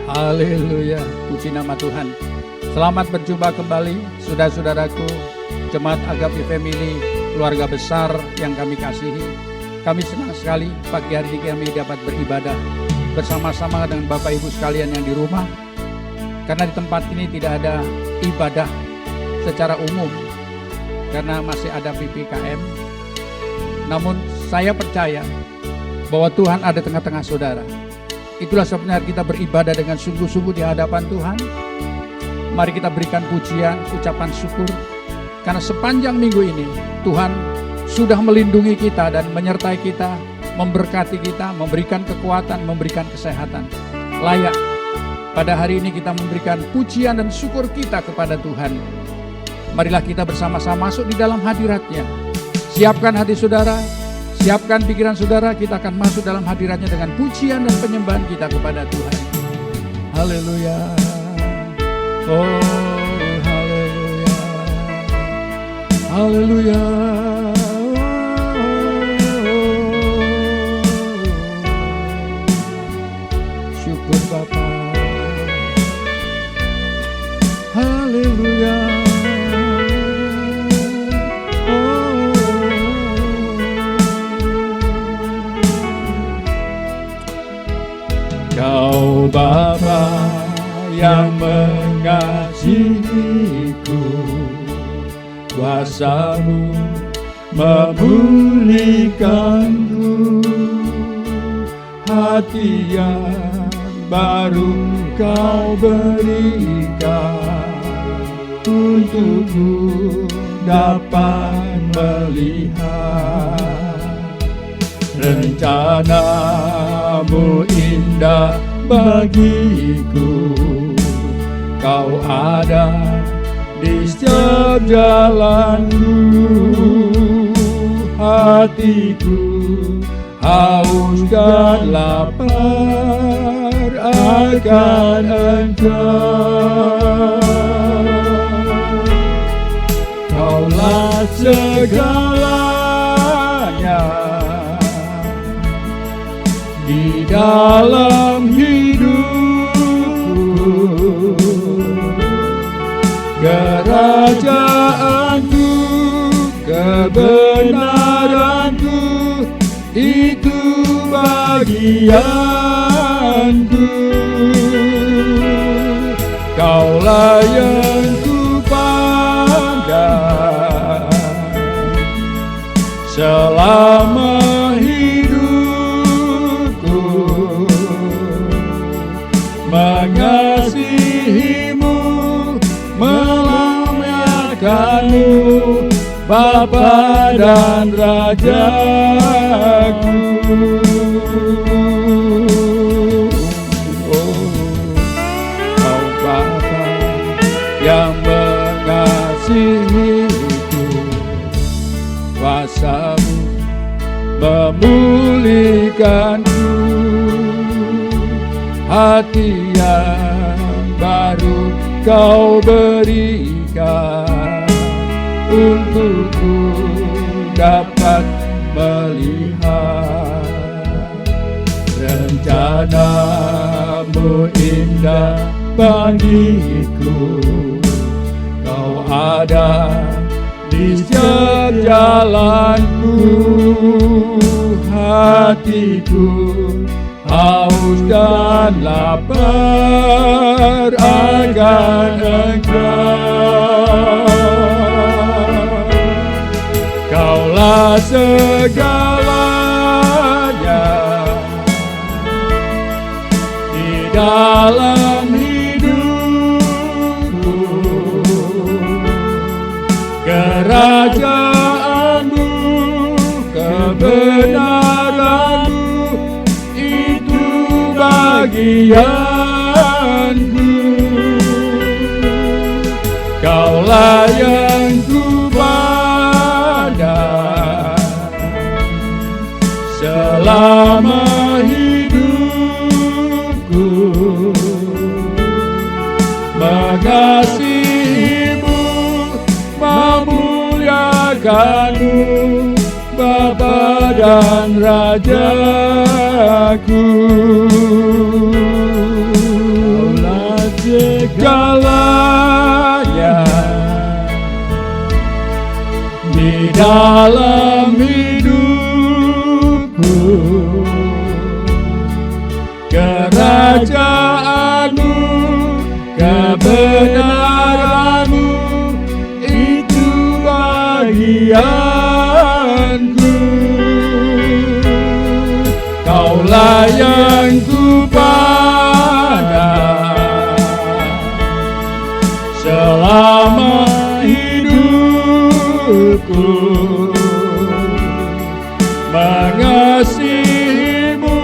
Haleluya, puji nama Tuhan. Selamat berjumpa kembali saudara-saudaraku, Jemaat Agape Family, keluarga besar yang kami kasihi. Kami senang sekali pagi hari ini kami dapat beribadah bersama-sama dengan Bapak Ibu sekalian yang di rumah. Karena di tempat ini tidak ada ibadah secara umum, karena masih ada PPKM. Namun saya percaya bahwa Tuhan ada tengah-tengah saudara. Itulah sebabnya kita beribadah dengan sungguh-sungguh di hadapan Tuhan. Mari kita berikan pujian, ucapan syukur. Karena sepanjang minggu ini Tuhan sudah melindungi kita dan menyertai kita, memberkati kita, memberikan kekuatan, memberikan kesehatan. Layak pada hari ini kita memberikan pujian dan syukur kita kepada Tuhan. Marilah kita bersama-sama masuk di dalam hadirat-Nya. Siapkan hati saudara, siapkan pikiran saudara, kita akan masuk dalam hadirat-Nya dengan pujian dan penyembahan kita kepada Tuhan. Haleluya. Oh, haleluya. Haleluya. Syukur Bapa. Haleluya. Kau Bapa yang mengasihiku, kuasa-Mu memulihkanku, hati yang baru Kau berikan, untukku dapat melihat rencana-Mu indah bagiku. Kau ada di setiap jalanku, hatiku haus dan lapar akan Engkau. Kaulah segalanya di dalam hidupku, kerajaanku, kebenaranku, itu bagianku. Kaulah yang ku pandang selama hidupku, mengasihimu, memuliakanmu, Bapa dan Rajaku. Oh, Kau Bapa yang mengasihiku, kuasa-Mu memulihkanku, hati yang baru Kau berikan, untukku dapat melihat rencana-Mu indah bagiku. Kau ada di setiap jalanku, hatiku haus dan lapar akan Engkau. Kaulah segalanya di dalam hidupku, kerajaan-Mu, kebenaran-Mu, itu bagianku. Kaulah yang ku pandang selama hidupku, mengasihimu, memuliakanmu, Bapa dan Rajaku. segalanya di dalam hidupku. Kerajaanmu, kebenaranmu, itu bagianku. Kaulah yang ku pandang selama hidupku, mengasihimu,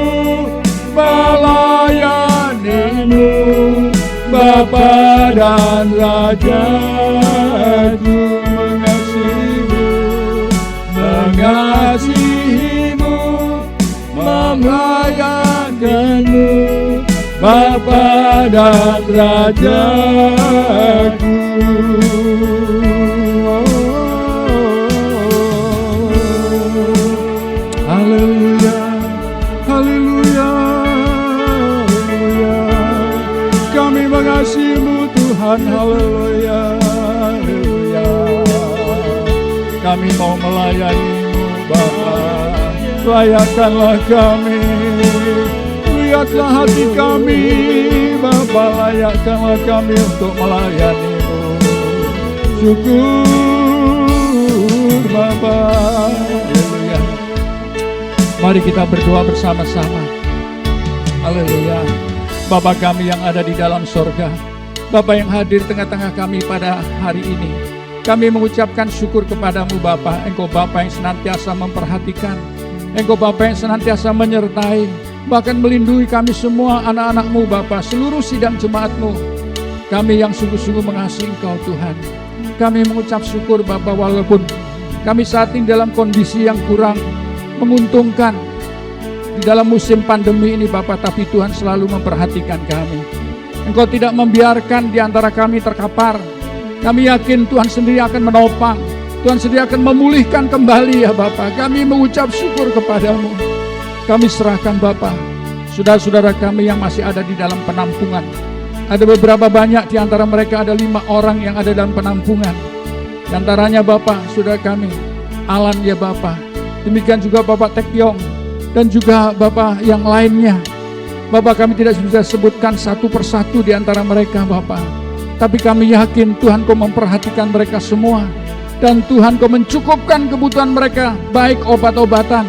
melayanimu, Bapa dan Rajaku. Mengasihimu, melayanimu, Bapa dan Rajaku. Haleluya, haleluya, haleluya. Kami mengasihimu Tuhan, haleluya, haleluya. Kami mau melayanimu Bapa, layakkanlah kami. Lihatlah hati kami Bapa, layakkanlah kami untuk melayanimu. Syukur Bapa. Haleluya. Mari kita berdoa bersama-sama. Haleluya. Bapa kami yang ada di dalam sorga, Bapa yang hadir tengah-tengah kami pada hari ini, kami mengucapkan syukur kepadamu Bapa. Engkau Bapa yang senantiasa memperhatikan, Engkau Bapa yang senantiasa menyertai, bahkan melindungi kami semua anak-anakmu Bapa, seluruh sidang jemaatmu. Kami yang sungguh-sungguh mengasihi Engkau Tuhan. Kami mengucap syukur Bapa, walaupun kami saat ini dalam kondisi yang kurang menguntungkan di dalam musim pandemi ini Bapa, tapi Tuhan selalu memperhatikan kami. Engkau tidak membiarkan di antara kami terkapar. Kami yakin Tuhan sendiri akan menopang, Tuhan sendiri akan memulihkan kembali ya Bapa. Kami mengucap syukur kepadamu. Kami serahkan Bapa saudara-saudara kami yang masih ada di dalam penampungan. Ada beberapa banyak di antara mereka, ada 5 orang yang ada dalam penampungan. Di antaranya Bapa saudara kami Alan ya Bapa, demikian juga Bapak Tekyong dan juga Bapa yang lainnya. Bapa, kami tidak bisa sebutkan satu persatu di antara mereka Bapa, tapi kami yakin Tuhan Kau memperhatikan mereka semua, dan Tuhan Kau mencukupkan kebutuhan mereka, baik obat-obatan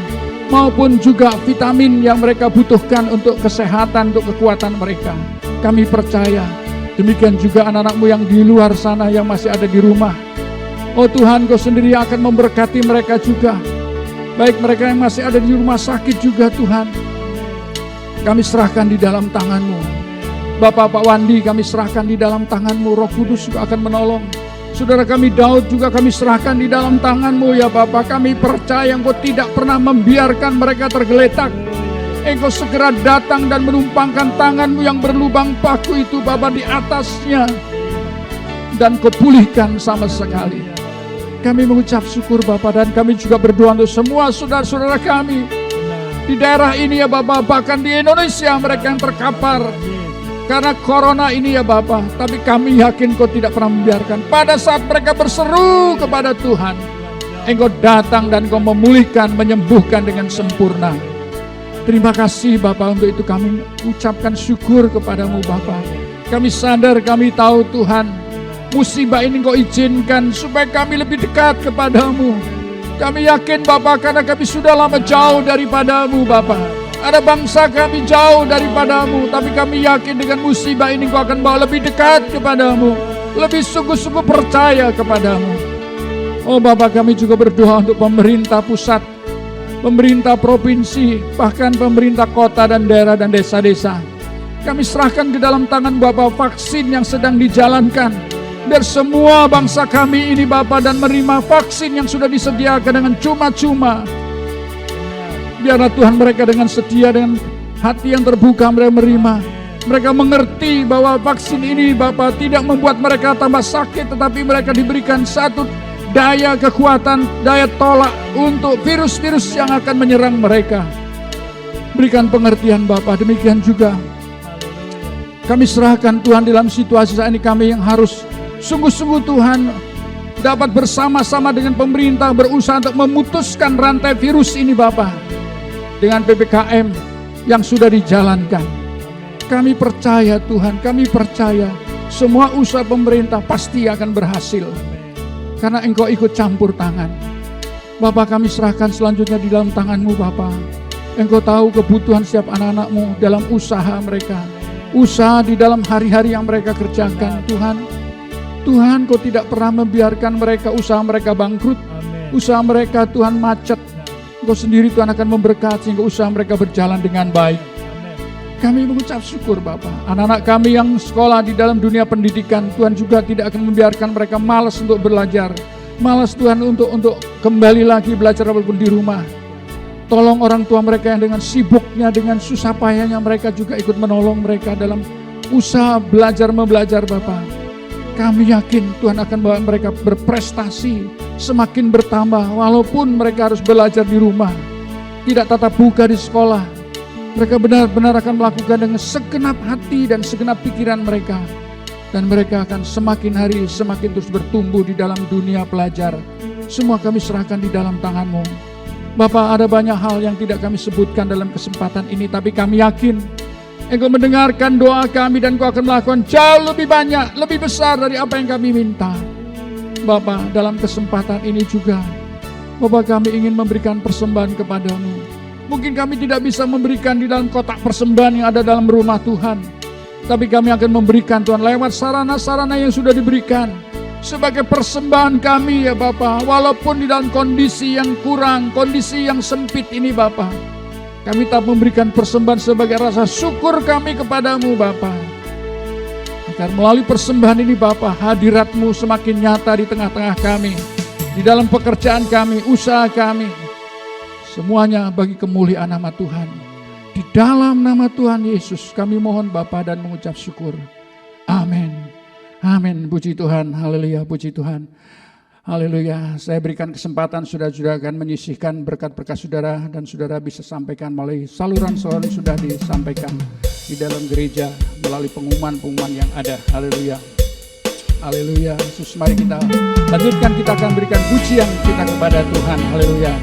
maupun juga vitamin yang mereka butuhkan untuk kesehatan, untuk kekuatan mereka. Kami percaya demikian juga anak-anak-Mu yang di luar sana yang masih ada di rumah. Oh Tuhan, Kau sendiri akan memberkati mereka juga, baik mereka yang masih ada di rumah sakit juga Tuhan. Kami serahkan di dalam tangan-Mu. Bapak Pak Wandi kami serahkan di dalam tangan-Mu. Roh Kudus juga akan menolong. Saudara kami Daud juga kami serahkan di dalam tangan-Mu ya Bapak. Kami percaya Engkau tidak pernah membiarkan mereka tergeletak. Engkau segera datang dan menumpangkan tangan-Mu yang berlubang paku itu Bapak di atasnya, dan Kau pulihkan sama sekali. Kami mengucap syukur Bapak, dan kami juga berdoa untuk semua saudara-saudara kami di daerah ini ya Bapak, bahkan di Indonesia mereka yang terkapar karena corona ini ya Bapak. Tapi kami yakin Kau tidak pernah membiarkan. Pada saat mereka berseru kepada Tuhan, Engkau datang dan Kau memulihkan, menyembuhkan dengan sempurna. Terima kasih Bapak, untuk itu kami ucapkan syukur kepadamu Bapak. Kami sadar, kami tahu Tuhan, musibah ini Kau izinkan supaya kami lebih dekat kepadamu. Kami yakin Bapak, karena kami sudah lama jauh daripadamu Bapak. Ada bangsa kami jauh daripadamu, tapi kami yakin dengan musibah ini Kau akan bawa lebih dekat kepadamu, lebih sungguh-sungguh percaya kepadamu. Oh Bapak, kami juga berdoa untuk pemerintah pusat, pemerintah provinsi, bahkan pemerintah kota dan daerah dan desa-desa. Kami serahkan ke dalam tangan Bapak vaksin yang sedang dijalankan, biar semua bangsa kami ini Bapa dan menerima vaksin yang sudah disediakan dengan cuma-cuma. Biarlah Tuhan mereka dengan setia, dengan hati yang terbuka mereka menerima. Mereka mengerti bahwa vaksin ini Bapa tidak membuat mereka tambah sakit, tetapi mereka diberikan satu daya kekuatan, daya tolak untuk virus-virus yang akan menyerang mereka. Berikan pengertian Bapa. Demikian juga Kami serahkan Tuhan dalam situasi saat ini kami yang harus sungguh-sungguh Tuhan dapat bersama-sama dengan pemerintah berusaha untuk memutuskan rantai virus ini Bapa. Dengan PPKM yang sudah dijalankan. Kami percaya Tuhan, kami percaya semua usaha pemerintah pasti akan berhasil. Karena Engkau ikut campur tangan. Bapa, kami serahkan selanjutnya di dalam tangan-Mu Bapa. Engkau tahu kebutuhan setiap anak-anak-Mu dalam usaha mereka. Usaha di dalam hari-hari yang mereka kerjakan Tuhan. Tuhan, Kau tidak pernah membiarkan mereka usaha mereka bangkrut. Usaha mereka Tuhan macet. Kau sendiri Tuhan akan memberkati sehingga usaha mereka berjalan dengan baik. Kami mengucap syukur Bapa. Anak-anak kami yang sekolah di dalam dunia pendidikan, Tuhan juga tidak akan membiarkan mereka malas untuk belajar. Malas Tuhan untuk kembali lagi belajar walaupun di rumah. Tolong orang tua mereka yang dengan sibuknya, dengan susah payahnya mereka juga ikut menolong mereka dalam usaha belajar-membelajar Bapa. Kami yakin Tuhan akan bawa mereka berprestasi, semakin bertambah walaupun mereka harus belajar di rumah. Tidak tatap muka di sekolah. Mereka benar-benar akan melakukan dengan segenap hati dan segenap pikiran mereka. Dan mereka akan semakin hari semakin terus bertumbuh di dalam dunia pelajar. Semua kami serahkan di dalam tangan-Mu. Bapa, ada banyak hal yang tidak kami sebutkan dalam kesempatan ini, tapi kami yakin Engkau mendengarkan doa kami dan Kau akan melakukan jauh lebih banyak, lebih besar dari apa yang kami minta. Bapa, dalam kesempatan ini juga Bapa, kami ingin memberikan persembahan kepadamu. Mungkin kami tidak bisa memberikan di dalam kotak persembahan yang ada dalam rumah Tuhan, tapi kami akan memberikan Tuhan lewat sarana-sarana yang sudah diberikan sebagai persembahan kami ya Bapa. Walaupun di dalam kondisi yang kurang, kondisi yang sempit ini Bapa, kami tak memberikan persembahan sebagai rasa syukur kami kepadamu Bapa. Agar melalui persembahan ini Bapa, hadirat-Mu semakin nyata di tengah-tengah kami, di dalam pekerjaan kami, usaha kami. Semuanya bagi kemuliaan nama Tuhan. Di dalam nama Tuhan Yesus kami mohon Bapa dan mengucap syukur. Amin. Amin. Puji Tuhan. Haleluya. Puji Tuhan. Haleluya. Saya berikan kesempatan saudara-saudara akan menyisihkan berkat-berkat saudara, dan saudara bisa sampaikan melalui saluran-saluran yang sudah disampaikan di dalam gereja melalui pengumuman-pengumuman yang ada. Haleluya. Haleluya. Yesus, mari kita lanjutkan, kita akan berikan pujian kita kepada Tuhan. Haleluya.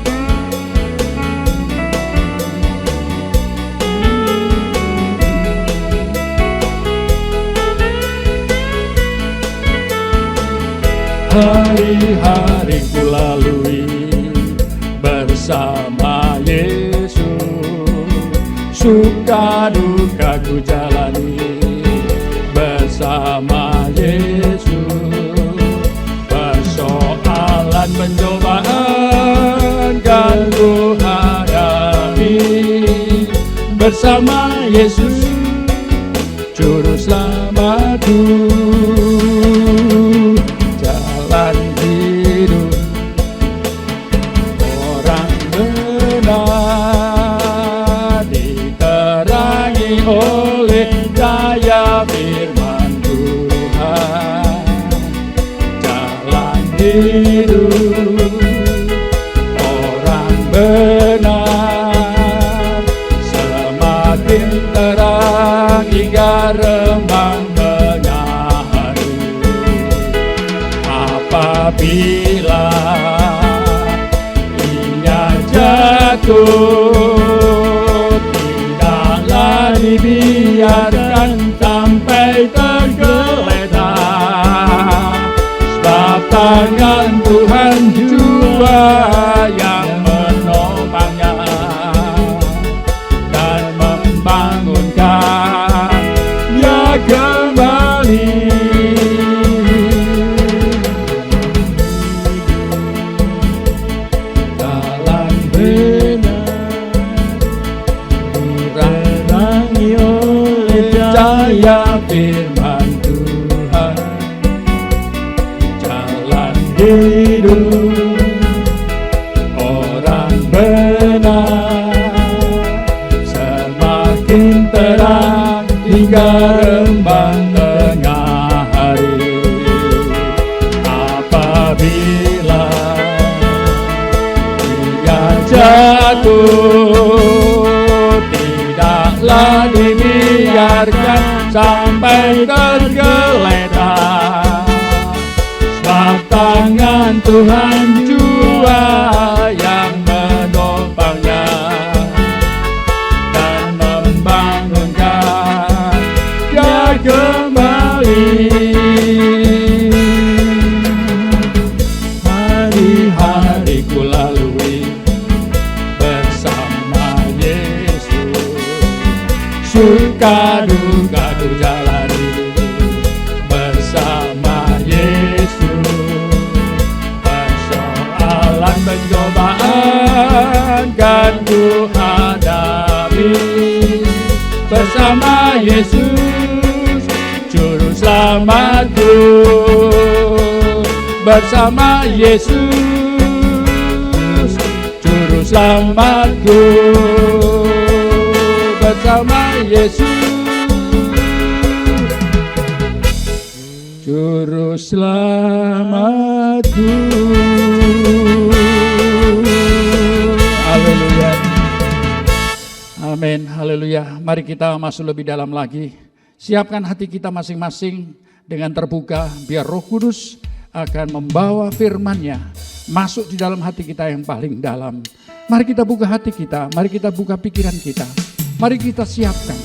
Hari-hari ku lalui bersama Yesus, suka duka ku jalani bersama Yesus. Persoalan pencobaan kan ku hadapi bersama Yesus, Juru Selamatku. Jalan hidup orang benar diterangi oleh cahaya firman Tuhan. Jalan hidup orang benar semakin terang hingga remang. Apabila ia jatuh, tidaklah dibiarkan sampai tergeletak, sebab tangan Tuhan jua yang menopangnya dan membangunkan dia kembali. biarkan sampai tergeletak. Sebab tangan Tuhan jua yang menopangnya dan membangunkan dia kembali. Hari-hari ku lalui bersama Yesus, suka duka ku jalani bersama Yesus. Persoalan pencobaan kan ku hadapi bersama Yesus, Juru Selamatku. Bersama Yesus, Juru Selamatku. Bersama Yesus, Juru Selamatku. Haleluya. Amin. Haleluya. Mari kita masuk lebih dalam lagi. Siapkan hati kita masing-masing dengan terbuka, biar Roh Kudus akan membawa firman-Nya masuk di dalam hati kita yang paling dalam. Mari kita buka hati kita, mari kita buka pikiran kita. Mari kita siapkan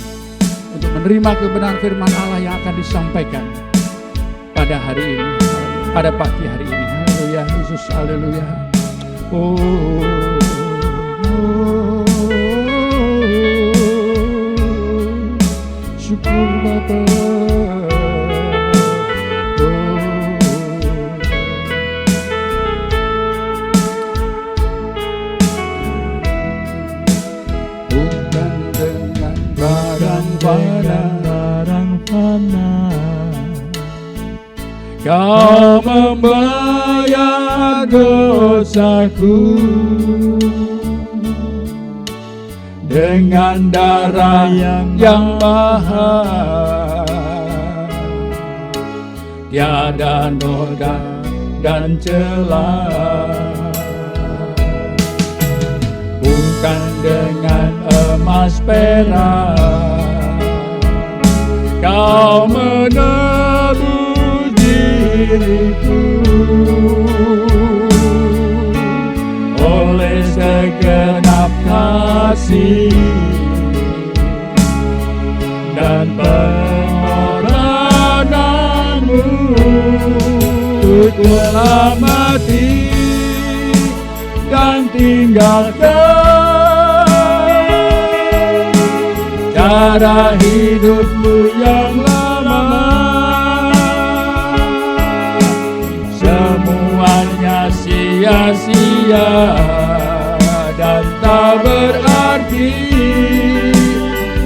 untuk menerima kebenaran firman Allah yang akan disampaikan pada hari ini, pada pagi hari ini. Haleluya, Yesus, haleluya. Syukur Bapa. Barang fana, Kau membayar dosaku dengan darah yang mahal. Tiada noda dan celah, bukan dengan emas perak. Kau menebus diriku oleh segenap kasih dan pengorbananmu. Ku telah mati dan tinggalkan cara hidupmu yang lama. Semuanya sia-sia dan tak berarti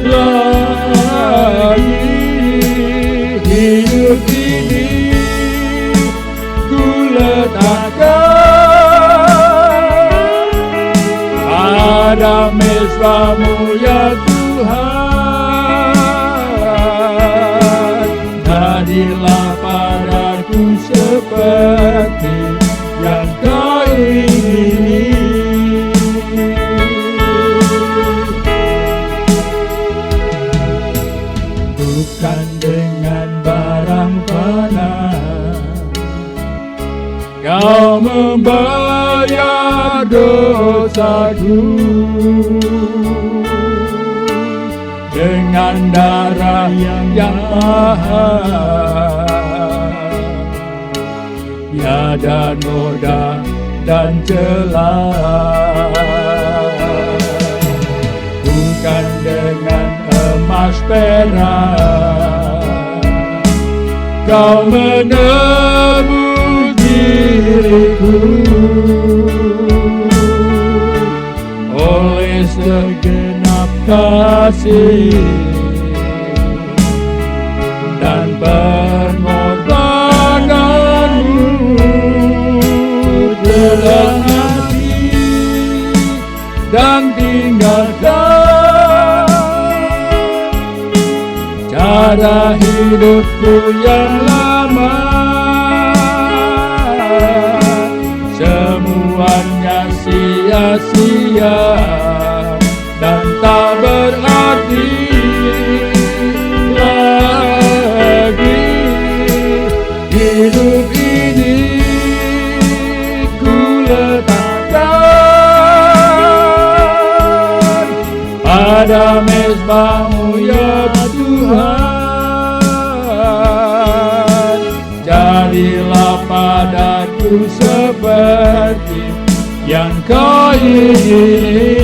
lagi. Hidup ini ku letakkan pada mesra-Mu ya Tuhan. Jadilah padaku seperti yang Kau ingini. Bukan dengan barang fana Kau membayar dosaku, dengan darah yang mahal. Tiada noda dan celah, bukan dengan emas perak. Kau menebus diriku oleh segenap kasih dan pengorbananmu. Telah mati dan tinggalkan cara hidupku yang lama. Semuanya sia-sia dan tak berarti pada mezbah-Mu ya Tuhan. Jadilah padaku seperti yang Kau ingini.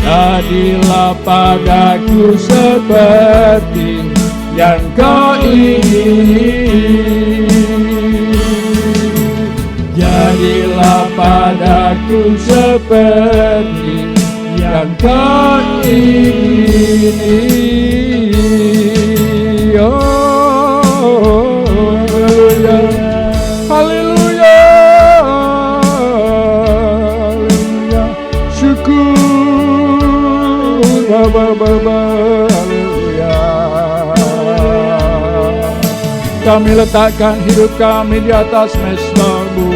Jadilah padaku seperti yang Kau ingini. Jadilah padaku seperti yang Kau ingini. Oh, haleluya, haleluya, syukur, haleluya. Kami letakkan hidup kami di atas mezbah-Mu,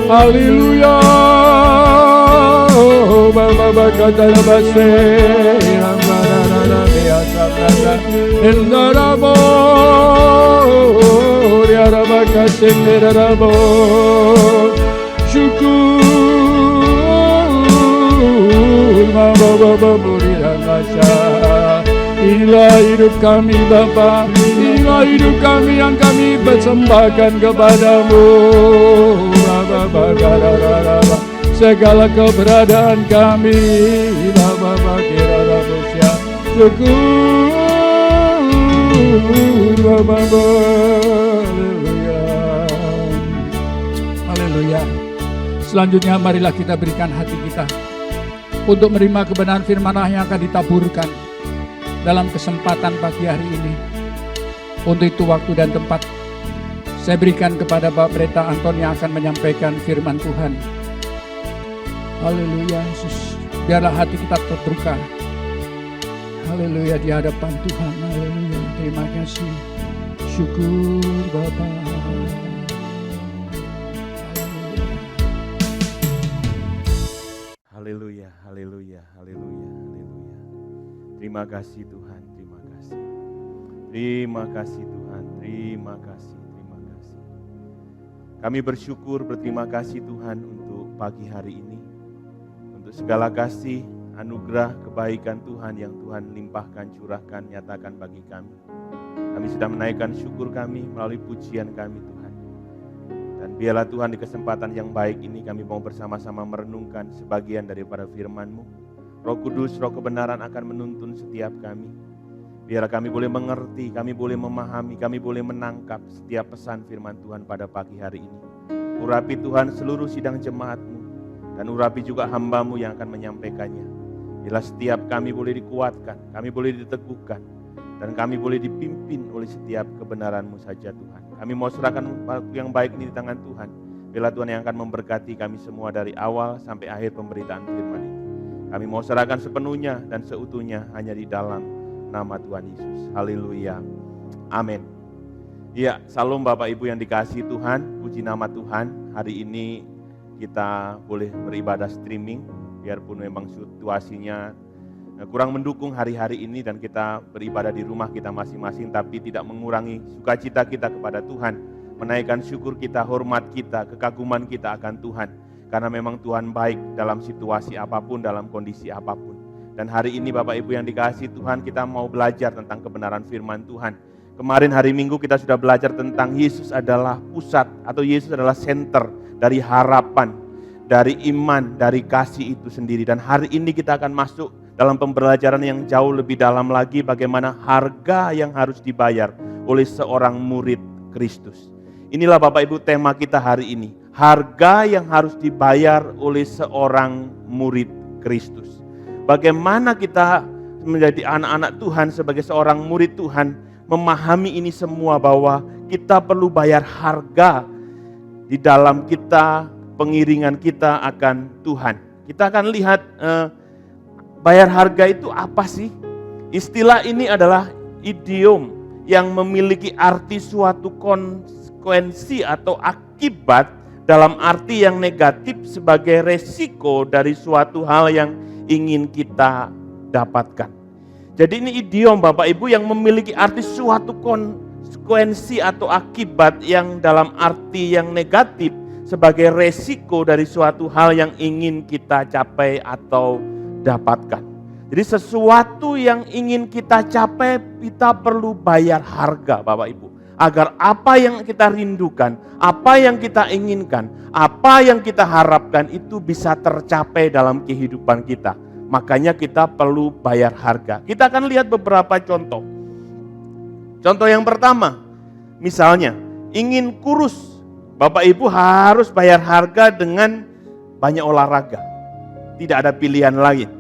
haleluya. Baba kata base, ramana biasa kata, endarabo, riaraba kasih endarabo, syukur, baba murirangasa. Inilah hidup kami Bapa, inilah hidup kami yang kami persembahkan kepadamu. Segala keberadaan kami, Bapa kira manusia, syukur, Bapa, haleluya, haleluya. Selanjutnya marilah kita berikan hati kita untuk menerima kebenaran firman-Allah yang akan ditaburkan dalam kesempatan pagi hari ini. Untuk itu waktu dan tempat saya berikan kepada Bapak Pendeta Anton yang akan menyampaikan firman Tuhan. Haleluya Yesus, biarlah hati kita terbuka. Haleluya di hadapan Tuhan. Haleluya, terima kasih, syukur Bapa. Haleluya, haleluya, haleluya, haleluya. Terima kasih Tuhan, terima kasih. Terima kasih Tuhan, terima kasih, terima kasih. Kami bersyukur, berterima kasih Tuhan untuk pagi hari ini. Untuk segala kasih, anugerah, kebaikan Tuhan yang Tuhan limpahkan, curahkan, nyatakan bagi kami. Kami sudah menaikkan syukur kami melalui pujian kami Tuhan. Dan biarlah Tuhan di kesempatan yang baik ini kami mau bersama-sama merenungkan sebagian daripada firman-Mu. Roh Kudus, Roh kebenaran akan menuntun setiap kami. Biarlah kami boleh mengerti, kami boleh memahami, kami boleh menangkap setiap pesan firman Tuhan pada pagi hari ini. Urapi Tuhan seluruh sidang jemaat-Mu, dan urapi juga hamba-Mu yang akan menyampaikannya. Bila setiap kami boleh dikuatkan, kami boleh diteguhkan, dan kami boleh dipimpin oleh setiap kebenaran-Mu saja Tuhan. Kami mau serahkan waktu yang baik ini di tangan Tuhan. Bila Tuhan yang akan memberkati kami semua dari awal sampai akhir pemberitaan firman ini. Kami mau serahkan sepenuhnya dan seutuhnya hanya di dalam nama Tuhan Yesus. Haleluya. Amin. Ya, salam Bapak Ibu yang dikasihi Tuhan, puji nama Tuhan. Hari ini kita boleh beribadah streaming, biarpun memang situasinya kurang mendukung hari-hari ini dan kita beribadah di rumah kita masing-masing, tapi tidak mengurangi sukacita kita kepada Tuhan, menaikkan syukur kita, hormat kita, kekaguman kita akan Tuhan, karena memang Tuhan baik dalam situasi apapun, dalam kondisi apapun. Dan hari ini Bapak Ibu yang dikasihi Tuhan, kita mau belajar tentang kebenaran firman Tuhan. Kemarin hari Minggu kita sudah belajar tentang Yesus adalah pusat atau Yesus adalah center dari harapan, dari iman, dari kasih itu sendiri. Dan hari ini kita akan masuk dalam pembelajaran yang jauh lebih dalam lagi bagaimana harga yang harus dibayar oleh seorang murid Kristus. Inilah Bapak Ibu tema kita hari ini. Harga yang harus dibayar oleh seorang murid Kristus. Bagaimana kita menjadi anak-anak Tuhan sebagai seorang murid Tuhan memahami ini semua bahwa kita perlu bayar harga di dalam kita, pengiringan kita akan Tuhan. Kita akan lihat bayar harga itu apa sih? Istilah ini adalah idiom yang memiliki arti suatu konsekuensi atau akibat dalam arti yang negatif sebagai resiko dari suatu hal yang ingin kita dapatkan. Jadi ini idiom Bapak Ibu yang memiliki arti suatu konsekuensi atau akibat yang dalam arti yang negatif sebagai resiko dari suatu hal yang ingin kita capai atau dapatkan. Jadi sesuatu yang ingin kita capai, kita perlu bayar harga Bapak Ibu. Agar apa yang kita rindukan, apa yang kita inginkan, apa yang kita harapkan itu bisa tercapai dalam kehidupan kita. Makanya kita perlu bayar harga. Kita akan lihat beberapa contoh. Contoh yang pertama, misalnya ingin kurus, Bapak Ibu harus bayar harga dengan banyak olahraga. Tidak ada pilihan lain.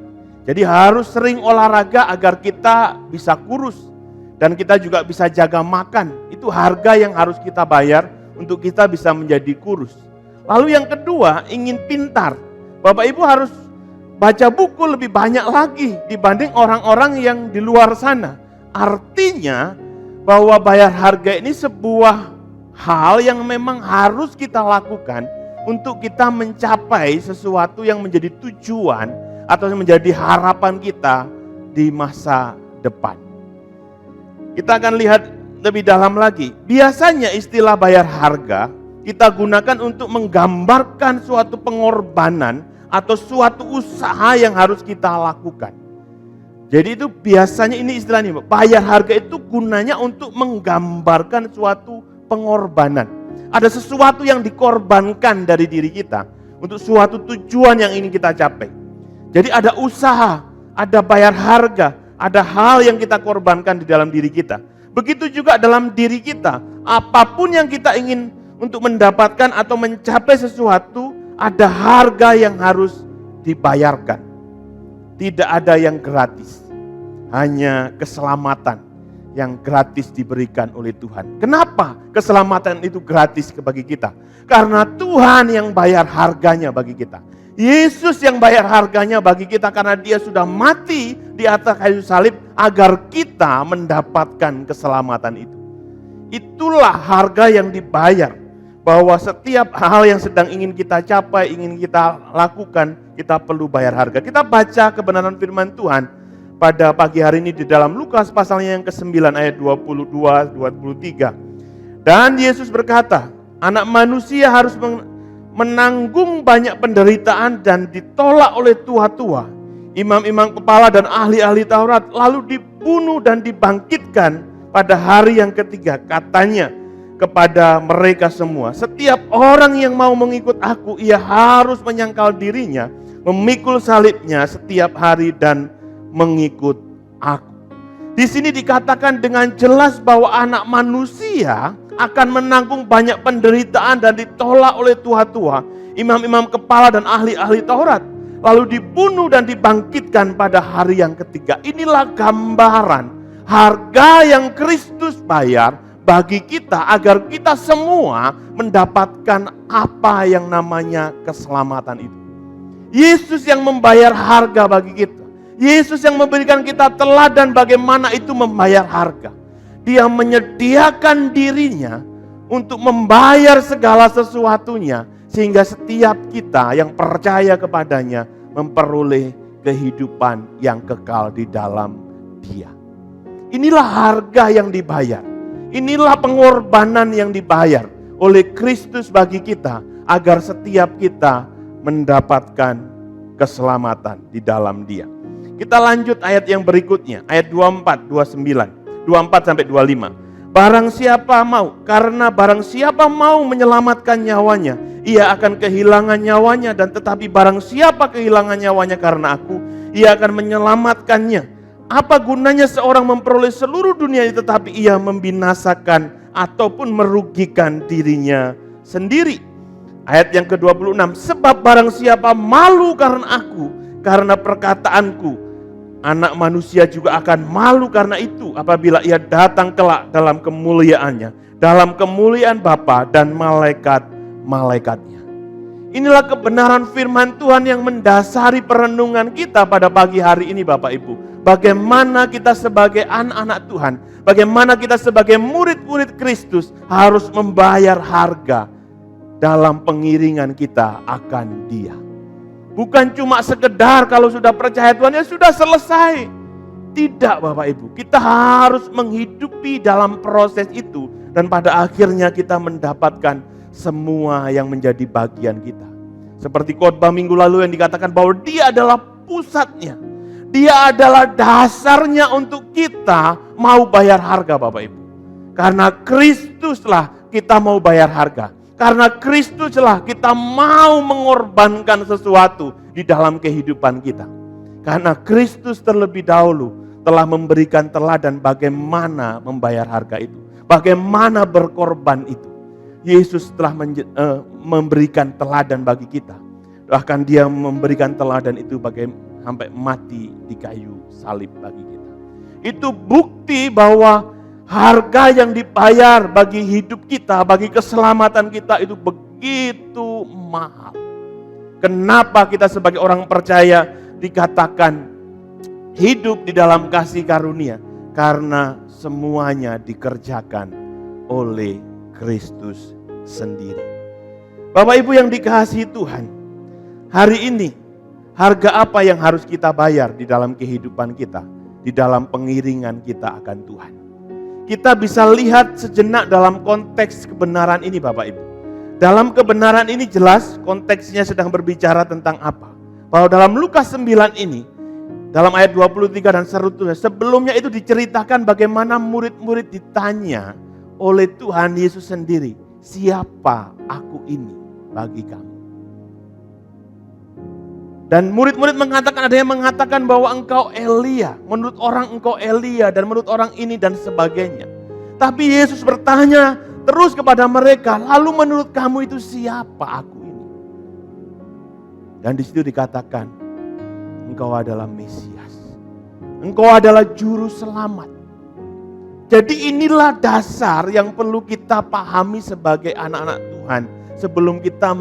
Jadi harus sering olahraga agar kita bisa kurus. Dan kita juga bisa jaga makan. Itu harga yang harus kita bayar untuk kita bisa menjadi kurus. Lalu yang kedua, ingin pintar. Bapak Ibu harus baca buku lebih banyak lagi dibanding orang-orang yang di luar sana. Artinya bahwa bayar harga ini sebuah hal yang memang harus kita lakukan untuk kita mencapai sesuatu yang menjadi tujuan atau menjadi harapan kita di masa depan. Kita akan lihat lebih dalam lagi. Biasanya istilah bayar harga kita gunakan untuk menggambarkan suatu pengorbanan atau suatu usaha yang harus kita lakukan. Jadi itu biasanya ini istilahnya, bayar harga itu gunanya untuk menggambarkan suatu pengorbanan. Ada sesuatu yang dikorbankan dari diri kita untuk suatu tujuan yang ingin kita capai. Jadi ada usaha, ada bayar harga, ada hal yang kita korbankan di dalam diri kita. Begitu juga dalam diri kita, apapun yang kita ingin untuk mendapatkan atau mencapai sesuatu, ada harga yang harus dibayarkan. Tidak ada yang gratis, hanya keselamatan yang gratis diberikan oleh Tuhan. Kenapa keselamatan itu gratis bagi kita? Karena Tuhan yang bayar harganya bagi kita. Yesus yang bayar harganya bagi kita karena Dia sudah mati di atas kayu salib agar kita mendapatkan keselamatan itu. Itulah harga yang dibayar, bahwa setiap hal yang sedang ingin kita capai, ingin kita lakukan, kita perlu bayar harga. Kita baca kebenaran firman Tuhan pada pagi hari ini di dalam Lukas pasalnya yang ke-9 ayat 22-23. Dan Yesus berkata, Anak Manusia harus menanggung banyak penderitaan dan ditolak oleh tua-tua, imam-imam kepala dan ahli-ahli Taurat, lalu dibunuh dan dibangkitkan pada hari yang ketiga. Katanya kepada mereka semua, setiap orang yang mau mengikut aku, ia harus menyangkal dirinya, memikul salibnya setiap hari dan mengikut aku. Di sini dikatakan dengan jelas bahwa Anak Manusia akan menanggung banyak penderitaan dan ditolak oleh tua-tua, imam-imam kepala dan ahli-ahli Taurat, lalu dibunuh dan dibangkitkan pada hari yang ketiga. Inilah gambaran harga yang Kristus bayar bagi kita agar kita semua mendapatkan apa yang namanya keselamatan itu. Yesus yang membayar harga bagi kita. Yesus yang memberikan kita teladan bagaimana itu membayar harga. Dia menyediakan dirinya untuk membayar segala sesuatunya sehingga setiap kita yang percaya kepadanya memperoleh kehidupan yang kekal di dalam Dia. Inilah harga yang dibayar. Inilah pengorbanan yang dibayar oleh Kristus bagi kita agar setiap kita mendapatkan keselamatan di dalam Dia. Kita lanjut ayat yang berikutnya, ayat 24, 29. 24 sampai 25. Barang siapa mau, karena barang siapa mau menyelamatkan nyawanya, ia akan kehilangan nyawanya, dan tetapi barang siapa kehilangan nyawanya karena aku, ia akan menyelamatkannya. Apa gunanya seorang memperoleh seluruh dunia ini tetapi ia membinasakan ataupun merugikan dirinya sendiri? Ayat yang ke-26, sebab barang siapa malu karena aku, karena perkataanku, Anak Manusia juga akan malu karena itu apabila ia datang kelak dalam kemuliaannya, dalam kemuliaan Bapa dan malaikat-malaikatnya. Inilah kebenaran firman Tuhan yang mendasari perenungan kita pada pagi hari ini Bapak Ibu. Bagaimana kita sebagai anak-anak Tuhan, bagaimana kita sebagai murid-murid Kristus harus membayar harga dalam pengiringan kita akan Dia. Bukan cuma sekedar kalau sudah percaya Tuhan ya sudah selesai. Tidak Bapak Ibu, kita harus menghidupi dalam proses itu. Dan pada akhirnya kita mendapatkan semua yang menjadi bagian kita. Seperti khotbah minggu lalu yang dikatakan bahwa Dia adalah pusatnya. Dia adalah dasarnya untuk kita mau bayar harga, Bapak Ibu. Karena Kristuslah kita mau bayar harga. Karena Kristuslah kita mau mengorbankan sesuatu di dalam kehidupan kita. Karena Kristus terlebih dahulu telah memberikan teladan bagaimana membayar harga itu. Bagaimana berkorban itu. Yesus telah memberikan teladan bagi kita. Bahkan Dia memberikan teladan itu sampai mati di kayu salib bagi kita. Itu bukti bahwa harga yang dibayar bagi hidup kita, bagi keselamatan kita itu begitu mahal. Kenapa kita sebagai orang percaya dikatakan hidup di dalam kasih karunia? Karena semuanya dikerjakan oleh Kristus sendiri. Bapak Ibu yang dikasihi Tuhan, hari ini harga apa yang harus kita bayar di dalam kehidupan kita, di dalam pengiringan kita akan Tuhan? Kita bisa lihat sejenak dalam konteks kebenaran ini, Bapak Ibu. Dalam kebenaran ini jelas konteksnya sedang berbicara tentang apa? Bahwa dalam Lukas 9 ini, dalam ayat 23 dan seterusnya, sebelumnya itu diceritakan bagaimana murid-murid ditanya oleh Tuhan Yesus sendiri, siapa aku ini bagi kamu? Dan murid-murid mengatakan, ada yang mengatakan bahwa engkau Elia, menurut orang engkau Elia, dan menurut orang ini dan sebagainya. Tapi Yesus bertanya terus kepada mereka, lalu menurut kamu itu siapa aku ini? Dan di situ dikatakan, engkau adalah Mesias. Engkau adalah juru selamat. Jadi inilah dasar yang perlu kita pahami sebagai anak-anak Tuhan. Sebelum kita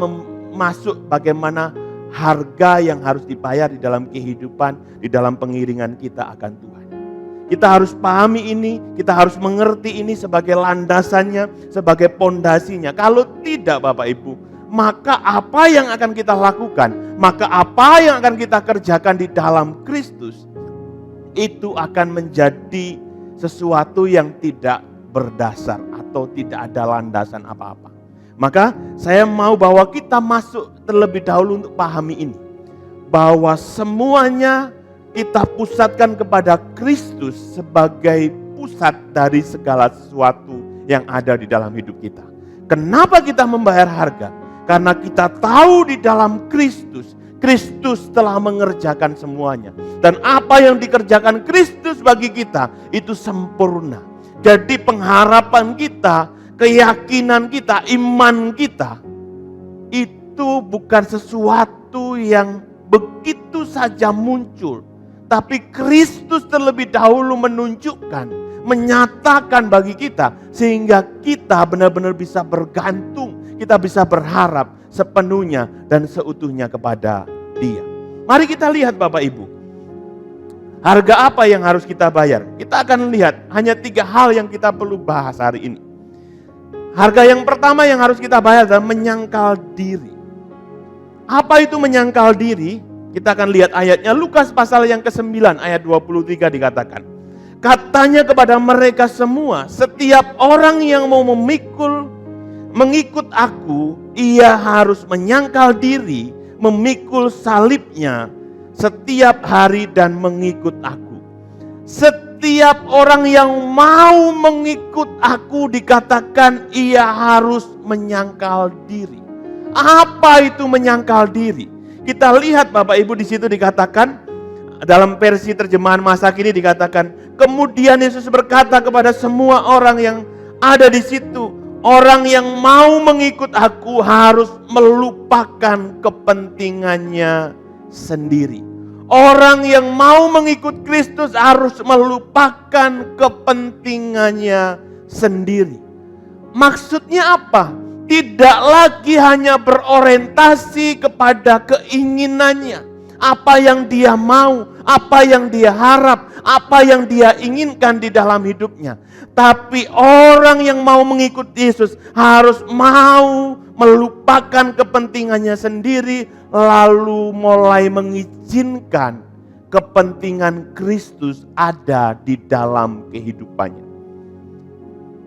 masuk bagaimana harga yang harus dibayar di dalam kehidupan, di dalam pengiringan kita akan Tuhan. Kita harus pahami ini, kita harus mengerti ini sebagai landasannya, sebagai pondasinya. Kalau tidak Bapak Ibu, maka apa yang akan kita lakukan, maka apa yang akan kita kerjakan di dalam Kristus, itu akan menjadi sesuatu yang tidak berdasar atau tidak ada landasan apa-apa. Maka saya mau bahwa kita masuk terlebih dahulu untuk pahami ini. Bahwa semuanya kita pusatkan kepada Kristus sebagai pusat dari segala sesuatu yang ada di dalam hidup kita. Kenapa kita membayar harga? Karena kita tahu di dalam Kristus, Kristus telah mengerjakan semuanya. Dan apa yang dikerjakan Kristus bagi kita itu sempurna. Jadi pengharapan kita, keyakinan kita, iman kita itu bukan sesuatu yang begitu saja muncul. Tapi Kristus terlebih dahulu menunjukkan, menyatakan bagi kita. Sehingga kita benar-benar bisa bergantung, kita bisa berharap sepenuhnya dan seutuhnya kepada Dia. Mari kita lihat Bapak Ibu. Harga apa yang harus kita bayar? Kita akan lihat hanya 3 hal yang kita perlu bahas hari ini. Harga yang pertama yang harus kita bayar adalah menyangkal diri. Apa itu menyangkal diri? Kita akan lihat ayatnya, Lukas pasal yang ke-9 ayat 23 dikatakan. Katanya kepada mereka semua, setiap orang yang mau mengikut aku, ia harus menyangkal diri, memikul salibnya setiap hari dan mengikut aku. Setiap orang yang mau mengikut aku dikatakan ia harus menyangkal diri. Apa itu menyangkal diri? Kita lihat Bapak Ibu di situ dikatakan dalam versi terjemahan masa kini dikatakan, kemudian Yesus berkata kepada semua orang yang ada di situ, orang yang mau mengikut aku harus melupakan kepentingannya sendiri. Orang yang mau mengikut Kristus harus melupakan kepentingannya sendiri. Maksudnya apa? Tidak lagi hanya berorientasi kepada keinginannya. Apa yang dia mau, apa yang dia harap, apa yang dia inginkan di dalam hidupnya. Tapi orang yang mau mengikut Yesus harus mau melupakan kepentingannya sendiri, lalu mulai mengizinkan kepentingan Kristus ada di dalam kehidupannya.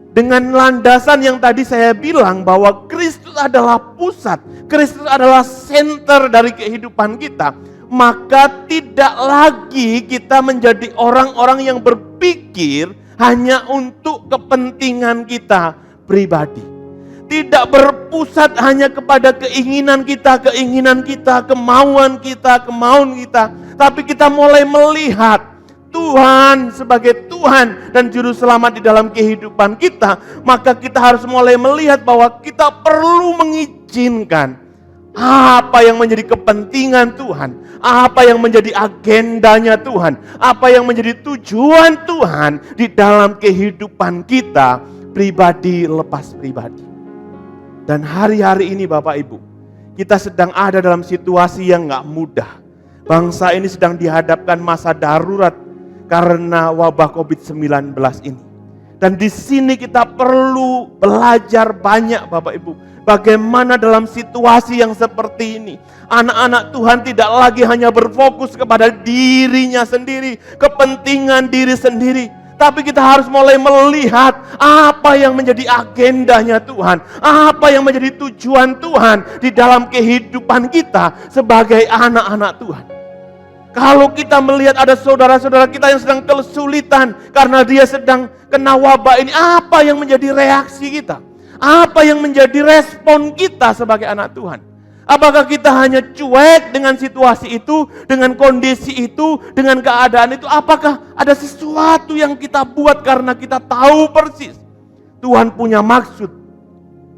Dengan landasan yang tadi saya bilang bahwa Kristus adalah pusat, Kristus adalah center dari kehidupan kita, maka tidak lagi kita menjadi orang-orang yang berpikir hanya untuk kepentingan kita pribadi. Tidak berpusat hanya kepada keinginan kita, kemauan kita, tapi kita mulai melihat Tuhan sebagai Tuhan dan Juru Selamat di dalam kehidupan kita, maka kita harus mulai melihat bahwa kita perlu mengizinkan apa yang menjadi kepentingan Tuhan, apa yang menjadi agendanya Tuhan, apa yang menjadi tujuan Tuhan di dalam kehidupan kita pribadi lepas pribadi. Dan hari-hari ini Bapak Ibu, kita sedang ada dalam situasi yang gak mudah. Bangsa ini sedang dihadapkan masa darurat karena wabah COVID-19 ini. Dan di sini kita perlu belajar banyak Bapak Ibu. Bagaimana dalam situasi yang seperti ini, anak-anak Tuhan tidak lagi hanya berfokus kepada dirinya sendiri, kepentingan diri sendiri. Tapi kita harus mulai melihat apa yang menjadi agendanya Tuhan, apa yang menjadi tujuan Tuhan di dalam kehidupan kita sebagai anak-anak Tuhan. Kalau kita melihat ada saudara-saudara kita yang sedang kesulitan karena dia sedang kena wabah ini, apa yang menjadi reaksi kita? Apa yang menjadi respon kita sebagai anak Tuhan? Apakah kita hanya cuek dengan situasi itu, dengan kondisi itu, dengan keadaan itu? Apakah ada sesuatu yang kita buat karena kita tahu persis Tuhan punya maksud,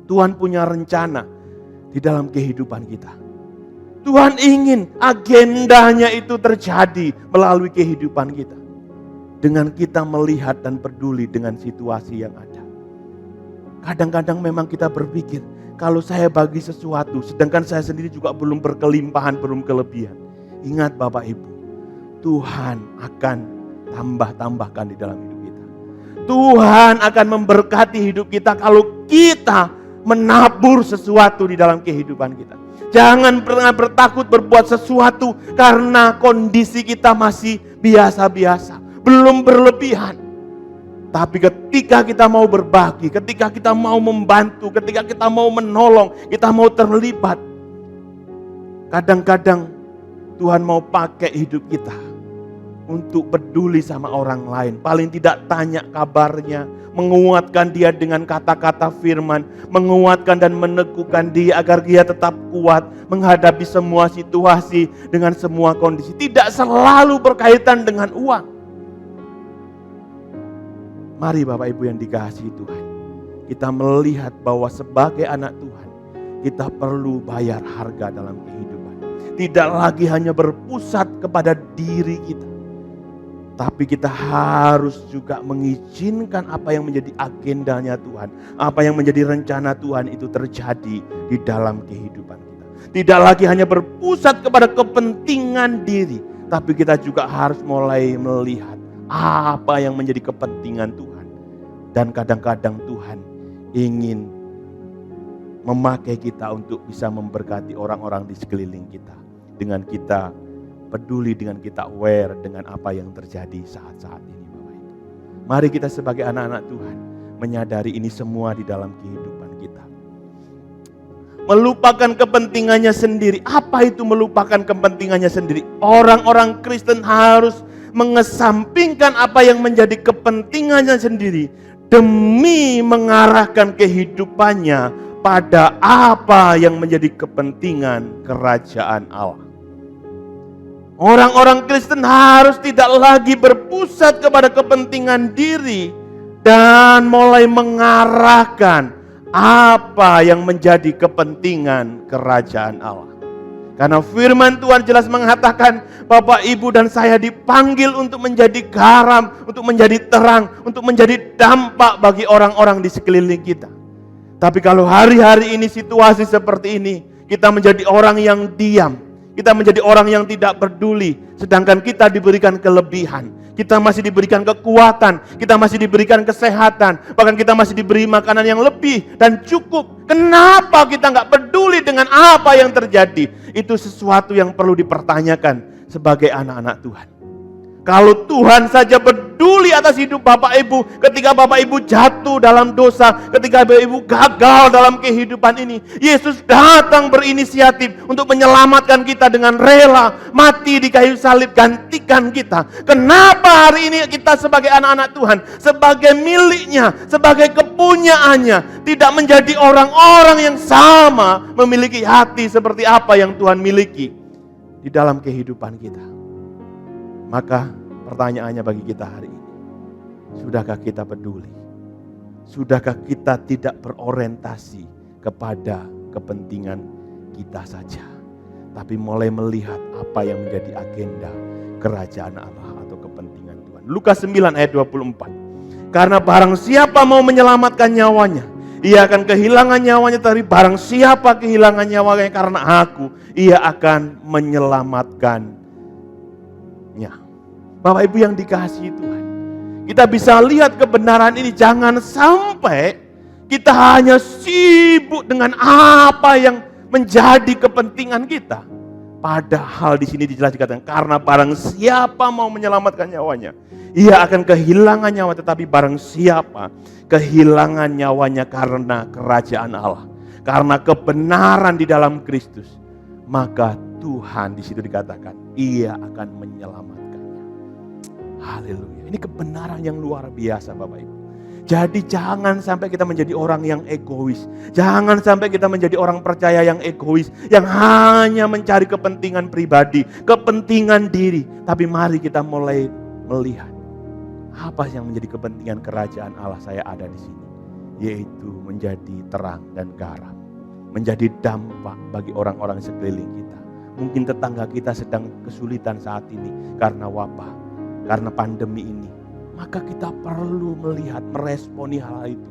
Tuhan punya rencana di dalam kehidupan kita. Tuhan ingin agendanya itu terjadi melalui kehidupan kita. Dengan kita melihat dan peduli dengan situasi yang ada. Kadang-kadang memang kita berpikir, kalau saya bagi sesuatu, sedangkan saya sendiri juga belum berkelimpahan, belum kelebihan. Ingat Bapak Ibu, Tuhan akan tambah-tambahkan di dalam hidup kita. Tuhan akan memberkati hidup kita kalau kita menabur sesuatu di dalam kehidupan kita. Jangan pernah bertakut berbuat sesuatu karena kondisi kita masih biasa-biasa, belum berlebihan. Tapi ketika kita mau berbagi, ketika kita mau membantu, ketika kita mau menolong, kita mau terlibat, kadang-kadang Tuhan mau pakai hidup kita untuk peduli sama orang lain. Paling tidak tanya kabarnya, menguatkan dia dengan kata-kata firman, menguatkan dan meneguhkan dia agar dia tetap kuat menghadapi semua situasi dengan semua kondisi. Tidak selalu berkaitan dengan uang. Mari Bapak Ibu yang dikasihi Tuhan, kita melihat bahwa sebagai anak Tuhan, kita perlu bayar harga dalam kehidupan. Tidak lagi hanya berpusat kepada diri kita, tapi kita harus juga mengizinkan apa yang menjadi agendanya Tuhan, apa yang menjadi rencana Tuhan itu terjadi di dalam kehidupan kita. Tidak lagi hanya berpusat kepada kepentingan diri, tapi kita juga harus mulai melihat apa yang menjadi kepentingan Tuhan. Dan kadang-kadang Tuhan ingin memakai kita untuk bisa memberkati orang-orang di sekeliling kita. Dengan kita peduli, dengan kita aware dengan apa yang terjadi saat-saat ini Bapak Ibu. Mari kita sebagai anak-anak Tuhan menyadari ini semua di dalam kehidupan kita. Melupakan kepentingannya sendiri. Apa itu melupakan kepentingannya sendiri? Orang-orang Kristen harus mengesampingkan apa yang menjadi kepentingannya sendiri demi mengarahkan kehidupannya pada apa yang menjadi kepentingan kerajaan Allah. Orang-orang Kristen harus tidak lagi berpusat kepada kepentingan diri dan mulai mengarahkan apa yang menjadi kepentingan kerajaan Allah. Karena firman Tuhan jelas mengatakan Bapak, Ibu dan saya dipanggil untuk menjadi garam, untuk menjadi terang, untuk menjadi dampak bagi orang-orang di sekeliling kita. Tapi kalau hari-hari ini situasi seperti ini, kita menjadi orang yang diam, kita menjadi orang yang tidak peduli, sedangkan kita diberikan kelebihan, kita masih diberikan kekuatan, kita masih diberikan kesehatan, bahkan kita masih diberi makanan yang lebih dan cukup. Kenapa kita nggak peduli dengan apa yang terjadi? Itu sesuatu yang perlu dipertanyakan sebagai anak-anak Tuhan. Kalau Tuhan saja peduli atas hidup Bapak Ibu, ketika Bapak Ibu jatuh dalam dosa, ketika Bapak Ibu gagal dalam kehidupan ini, Yesus datang berinisiatif untuk menyelamatkan kita dengan rela mati di kayu salib, gantikan kita. Kenapa hari ini kita sebagai anak-anak Tuhan, sebagai miliknya, sebagai kepunyaannya, tidak menjadi orang-orang yang sama, memiliki hati seperti apa yang Tuhan miliki di dalam kehidupan kita? Maka pertanyaannya bagi kita hari ini, sudahkah kita peduli? Sudahkah kita tidak berorientasi kepada kepentingan kita saja, tapi mulai melihat apa yang menjadi agenda kerajaan Allah atau kepentingan Tuhan? Lukas 9 ayat 24. Karena barang siapa mau menyelamatkan nyawanya, ia akan kehilangan nyawanya, tapi barang siapa kehilangan nyawanya karena aku, ia akan menyelamatkan. Bapak Ibu yang dikasihi Tuhan, kita bisa lihat kebenaran ini. Jangan sampai kita hanya sibuk dengan apa yang menjadi kepentingan kita. Padahal di sini dijelas dikatakan, karena barang siapa mau menyelamatkan nyawanya, ia akan kehilangan nyawa. Tetapi barang siapa kehilangan nyawanya karena kerajaan Allah, karena kebenaran di dalam Kristus, maka Tuhan di situ dikatakan, ia akan menyelamatkannya. Haleluya. Ini kebenaran yang luar biasa Bapak Ibu. Jadi jangan sampai kita menjadi orang yang egois. Jangan sampai kita menjadi orang percaya yang egois, yang hanya mencari kepentingan pribadi, kepentingan diri. Tapi mari kita mulai melihat apa yang menjadi kepentingan kerajaan Allah saya ada di sini. Yaitu menjadi terang dan garam. Menjadi dampak bagi orang-orang sekeliling kita. Mungkin tetangga kita sedang kesulitan saat ini karena wabah, karena pandemi ini, maka kita perlu melihat, meresponi hal itu.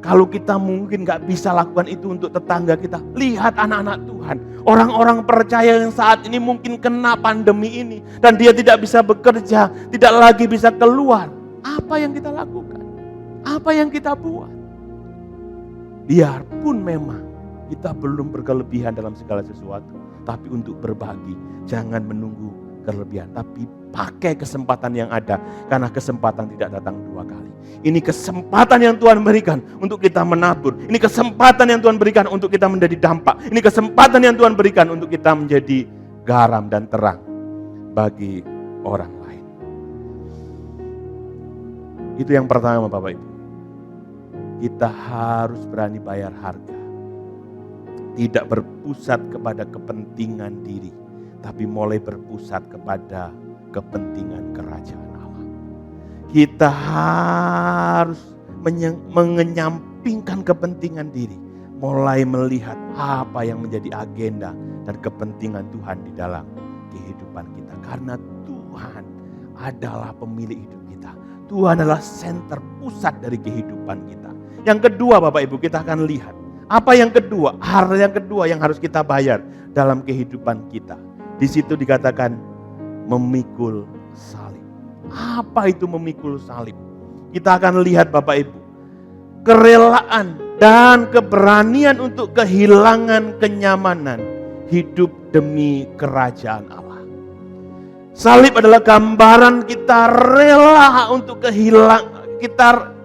Kalau kita mungkin gak bisa lakukan itu untuk tetangga kita, lihat anak-anak Tuhan, orang-orang percaya yang saat ini mungkin kena pandemi ini, dan dia tidak bisa bekerja, tidak lagi bisa keluar. Apa yang kita lakukan? Apa yang kita buat? Biarpun memang kita belum berkelebihan dalam segala sesuatu, tapi untuk berbagi, jangan menunggu kelebihan, tapi pakai kesempatan yang ada, karena kesempatan tidak datang dua kali. Ini kesempatan yang Tuhan berikan untuk kita menabur. Ini kesempatan yang Tuhan berikan untuk kita menjadi dampak. Ini kesempatan yang Tuhan berikan untuk kita menjadi garam dan terang bagi orang lain. Itu yang pertama Bapak Ibu. Kita harus berani bayar harga. Tidak berpusat kepada kepentingan diri, tapi mulai berpusat kepada kepentingan kerajaan Allah. Kita harus mengenyampingkan kepentingan diri, mulai melihat apa yang menjadi agenda dan kepentingan Tuhan di dalam kehidupan kita. Karena Tuhan adalah pemilik hidup kita. Tuhan adalah senter pusat dari kehidupan kita. Yang kedua Bapak Ibu, kita akan lihat apa yang kedua, hal yang kedua yang harus kita bayar dalam kehidupan kita. Di situ dikatakan memikul salib. Apa itu memikul salib? Kita akan lihat Bapak Ibu, kerelaan dan keberanian untuk kehilangan kenyamanan hidup demi kerajaan Allah. Salib adalah gambaran kita rela untuk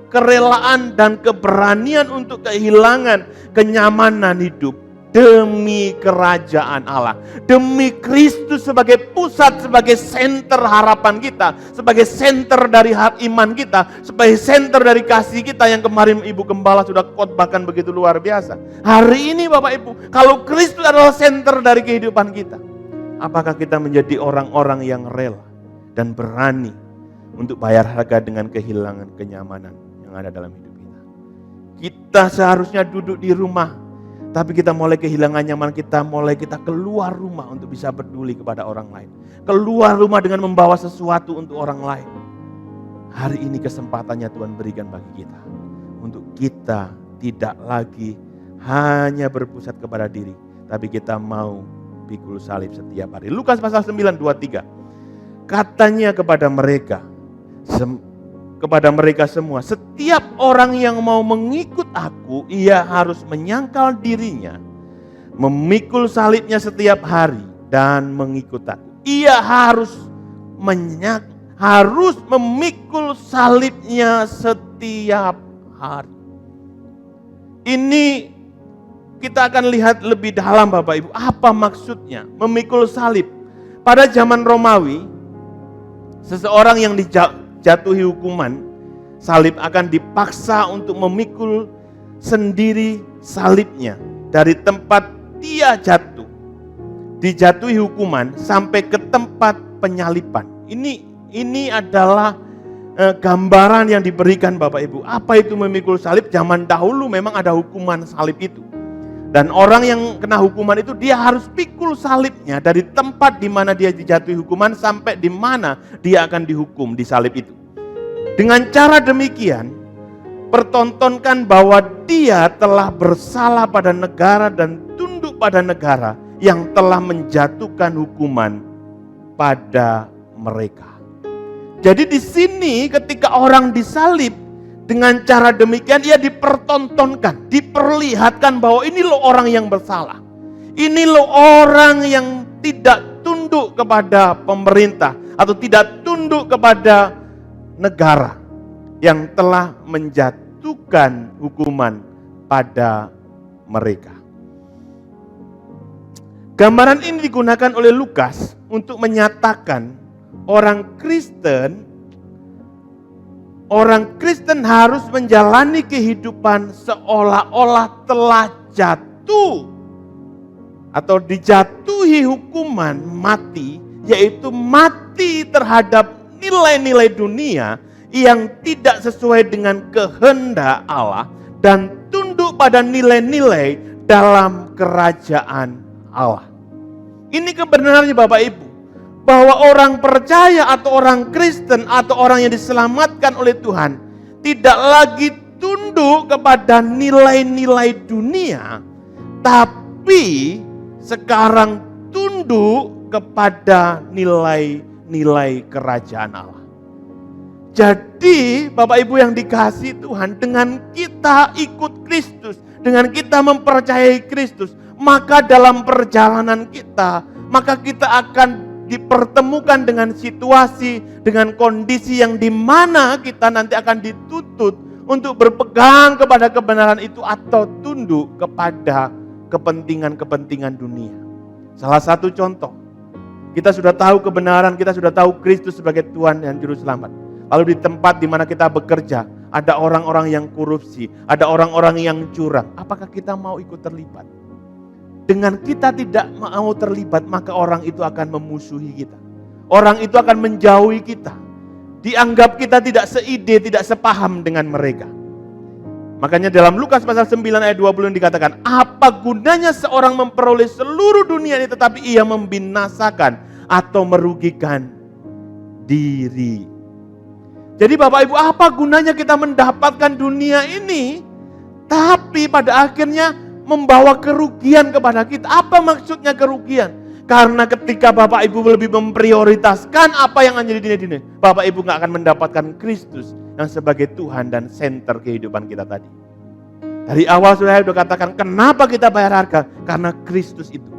kerelaan dan keberanian untuk kehilangan kenyamanan hidup demi kerajaan Allah, demi Kristus sebagai pusat, sebagai senter harapan kita, sebagai senter dari iman kita, sebagai senter dari kasih kita yang kemarin Ibu Gembala sudah khotbahkan begitu luar biasa. Hari ini Bapak Ibu, kalau Kristus adalah senter dari kehidupan kita, apakah kita menjadi orang-orang yang rela dan berani untuk bayar harga dengan kehilangan kenyamanan yang ada dalam hidup kita? Kita seharusnya duduk di rumah, tapi kita mulai kehilangan nyaman, kita keluar rumah untuk bisa peduli kepada orang lain. Keluar rumah dengan membawa sesuatu untuk orang lain. Hari ini kesempatannya Tuhan berikan bagi kita, untuk kita tidak lagi hanya berpusat kepada diri, tapi kita mau pikul salib setiap hari. Lukas pasal 9, 23. Katanya kepada mereka semua, setiap orang yang mau mengikut aku, ia harus menyangkal dirinya, memikul salibnya setiap hari dan mengikut aku. Ia harus memikul salibnya setiap hari. Ini kita akan lihat lebih dalam Bapak Ibu, apa maksudnya memikul salib. Pada zaman Romawi, seseorang yang dijatuhi hukuman salib akan dipaksa untuk memikul sendiri salibnya dari tempat dia dijatuhi hukuman sampai ke tempat penyaliban. Ini adalah gambaran yang diberikan Bapak Ibu. Apa itu memikul salib? Zaman dahulu memang ada hukuman salib itu. Dan orang yang kena hukuman itu dia harus pikul salibnya dari tempat di mana dia dijatuhi hukuman sampai di mana dia akan dihukum di salib itu. Dengan cara demikian, pertontonkan bahwa dia telah bersalah pada negara dan tunduk pada negara yang telah menjatuhkan hukuman pada mereka. Jadi di sini ketika orang disalib, dengan cara demikian ia dipertontonkan, diperlihatkan bahwa ini loh orang yang bersalah. Ini loh orang yang tidak tunduk kepada pemerintah atau tidak tunduk kepada negara yang telah menjatuhkan hukuman pada mereka. Gambaran ini digunakan oleh Lukas untuk menyatakan orang Kristen harus menjalani kehidupan seolah-olah telah jatuh atau dijatuhi hukuman mati, yaitu mati terhadap nilai-nilai dunia yang tidak sesuai dengan kehendak Allah dan tunduk pada nilai-nilai dalam kerajaan Allah. Ini kebenarannya Bapak Ibu, bahwa orang percaya atau orang Kristen atau orang yang diselamatkan oleh Tuhan tidak lagi tunduk kepada nilai-nilai dunia, tapi sekarang tunduk kepada nilai-nilai kerajaan Allah. Jadi Bapak Ibu yang dikasihi Tuhan, dengan kita ikut Kristus, dengan kita mempercayai Kristus, maka dalam perjalanan kita, maka kita akan dipertemukan dengan situasi, dengan kondisi yang dimana kita nanti akan dituntut untuk berpegang kepada kebenaran itu atau tunduk kepada kepentingan-kepentingan dunia. Salah satu contoh, kita sudah tahu kebenaran, kita sudah tahu Kristus sebagai Tuhan dan Juru Selamat. Lalu di tempat di mana kita bekerja, ada orang-orang yang korupsi, ada orang-orang yang curang. Apakah kita mau ikut terlibat? Dengan kita tidak mau terlibat, maka orang itu akan memusuhi kita. Orang itu akan menjauhi kita. Dianggap kita tidak seide, tidak sepaham dengan mereka. Makanya dalam Lukas pasal 9 ayat 20 dikatakan, apa gunanya seorang memperoleh seluruh dunia ini tetapi ia membinasakan atau merugikan diri. Jadi Bapak Ibu, apa gunanya kita mendapatkan dunia ini tapi pada akhirnya membawa kerugian kepada kita? Apa maksudnya kerugian? Karena ketika Bapak Ibu lebih memprioritaskan apa yang ada di dunia, Bapak Ibu gak akan mendapatkan Kristus yang sebagai Tuhan dan senter kehidupan kita tadi. Dari awal saya sudah katakan, kenapa kita bayar harga? Karena Kristus itu.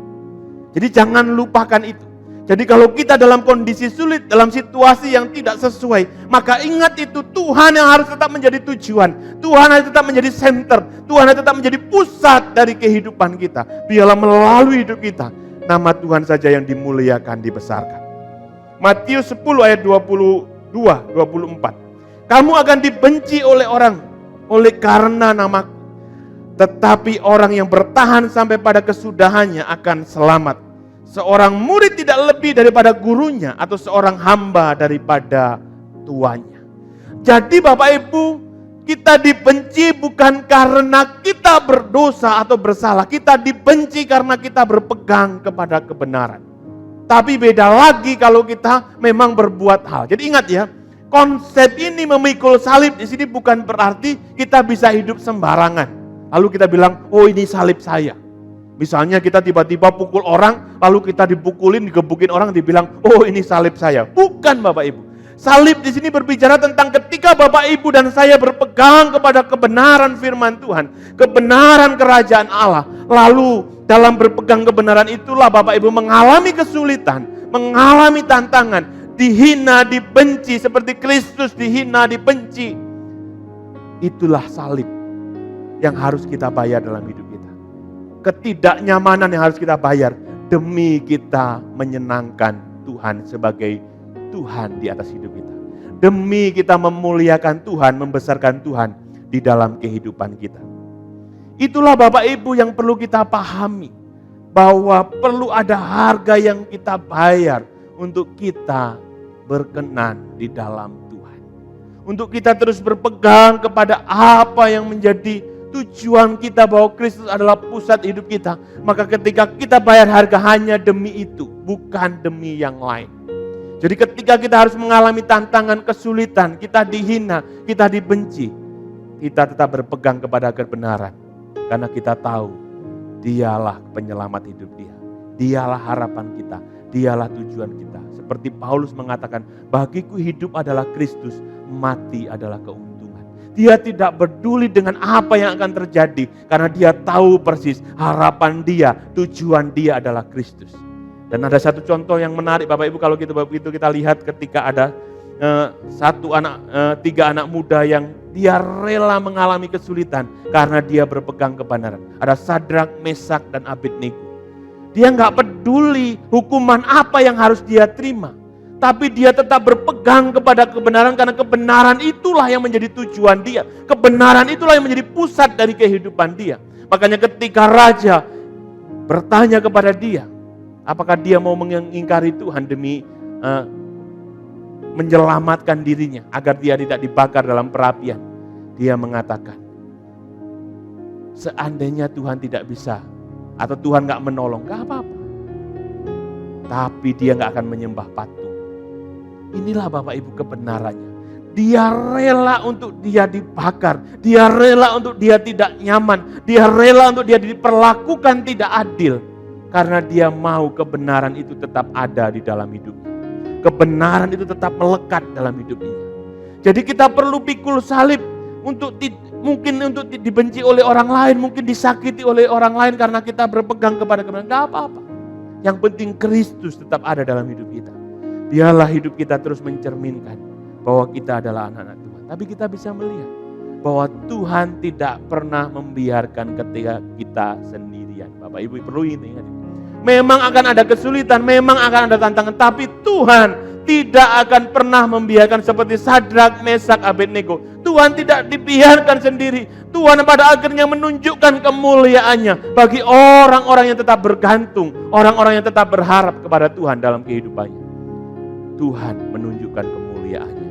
Jadi jangan lupakan itu. Jadi kalau kita dalam kondisi sulit, dalam situasi yang tidak sesuai, maka ingat itu, Tuhan yang harus tetap menjadi tujuan. Tuhan harus tetap menjadi center. Tuhan harus tetap menjadi pusat dari kehidupan kita. Biarlah melalui hidup kita, nama Tuhan saja yang dimuliakan, dibesarkan. Matius 10 ayat 22-24. Kamu akan dibenci oleh orang, oleh karena namaku. Tetapi orang yang bertahan sampai pada kesudahannya akan selamat. Seorang murid tidak lebih daripada gurunya, atau seorang hamba daripada tuannya. Jadi Bapak Ibu, kita dibenci bukan karena kita berdosa atau bersalah. Kita dibenci karena kita berpegang kepada kebenaran. Tapi beda lagi kalau kita memang berbuat hal. Jadi ingat ya, konsep ini memikul salib di sini bukan berarti kita bisa hidup sembarangan. Lalu kita bilang, oh ini salib saya. Misalnya kita tiba-tiba pukul orang, lalu kita dipukulin, digebukin orang, dibilang, oh ini salib saya. Bukan Bapak Ibu. Salib di sini berbicara tentang ketika Bapak Ibu dan saya berpegang kepada kebenaran firman Tuhan, kebenaran kerajaan Allah. Lalu dalam berpegang kebenaran itulah Bapak Ibu mengalami kesulitan, mengalami tantangan, dihina, dibenci, seperti Kristus dihina, dibenci. Itulah salib yang harus kita bayar dalam hidup kita. Ketidaknyamanan yang harus kita bayar demi kita menyenangkan Tuhan sebagai Tuhan di atas hidup kita. Demi kita memuliakan Tuhan, membesarkan Tuhan di dalam kehidupan kita. Itulah Bapak Ibu yang perlu kita pahami. Bahwa perlu ada harga yang kita bayar untuk kita berkenan di dalam Tuhan. Untuk kita terus berpegang kepada apa yang menjadi tujuan kita, bahwa Kristus adalah pusat hidup kita. Maka ketika kita bayar harga hanya demi itu, bukan demi yang lain. Jadi ketika kita harus mengalami tantangan, kesulitan, kita dihina, kita dibenci, kita tetap berpegang kepada kebenaran. Karena kita tahu Dialah penyelamat hidup dia. Dialah harapan kita, Dialah tujuan kita. Seperti Paulus mengatakan, bagiku hidup adalah Kristus, mati adalah keuntungan. Dia tidak peduli dengan apa yang akan terjadi, karena dia tahu persis harapan dia, tujuan dia adalah Kristus. Dan ada satu contoh yang menarik Bapak Ibu, kalau kita lihat ketika ada tiga anak muda yang dia rela mengalami kesulitan karena dia berpegang kebenaran. Ada Sadrak, Mesak, dan Abednego. Dia nggak peduli hukuman apa yang harus dia terima, tapi dia tetap berpegang kepada kebenaran, karena kebenaran itulah yang menjadi tujuan dia. Kebenaran itulah yang menjadi pusat dari kehidupan dia. Makanya ketika raja bertanya kepada dia, apakah dia mau mengingkari Tuhan demi menyelamatkan dirinya agar dia tidak dibakar dalam perapian, dia mengatakan, seandainya Tuhan tidak bisa atau Tuhan gak menolong, gak apa-apa, tapi dia gak akan menyembah patung. Inilah Bapak Ibu kebenarannya. Dia rela untuk dia dibakar, dia rela untuk dia tidak nyaman, dia rela untuk dia diperlakukan tidak adil, karena dia mau kebenaran itu tetap ada di dalam hidupnya. Kebenaran itu tetap melekat dalam hidupnya. Jadi kita perlu pikul salib mungkin untuk dibenci oleh orang lain, mungkin disakiti oleh orang lain karena kita berpegang kepada kebenaran. Gak apa-apa. Yang penting Kristus tetap ada dalam hidup kita. Biarlah hidup kita terus mencerminkan bahwa kita adalah anak-anak Tuhan. Tapi kita bisa melihat bahwa Tuhan tidak pernah membiarkan ketika kita sendirian. Bapak Ibu perlu ingat. Memang akan ada kesulitan, memang akan ada tantangan, tapi Tuhan tidak akan pernah membiarkan seperti Sadrak, Mesak, Abednego. Tuhan tidak dibiarkan sendiri. Tuhan pada akhirnya menunjukkan kemuliaannya bagi orang-orang yang tetap bergantung, orang-orang yang tetap berharap kepada Tuhan dalam kehidupannya. Tuhan menunjukkan kemuliaannya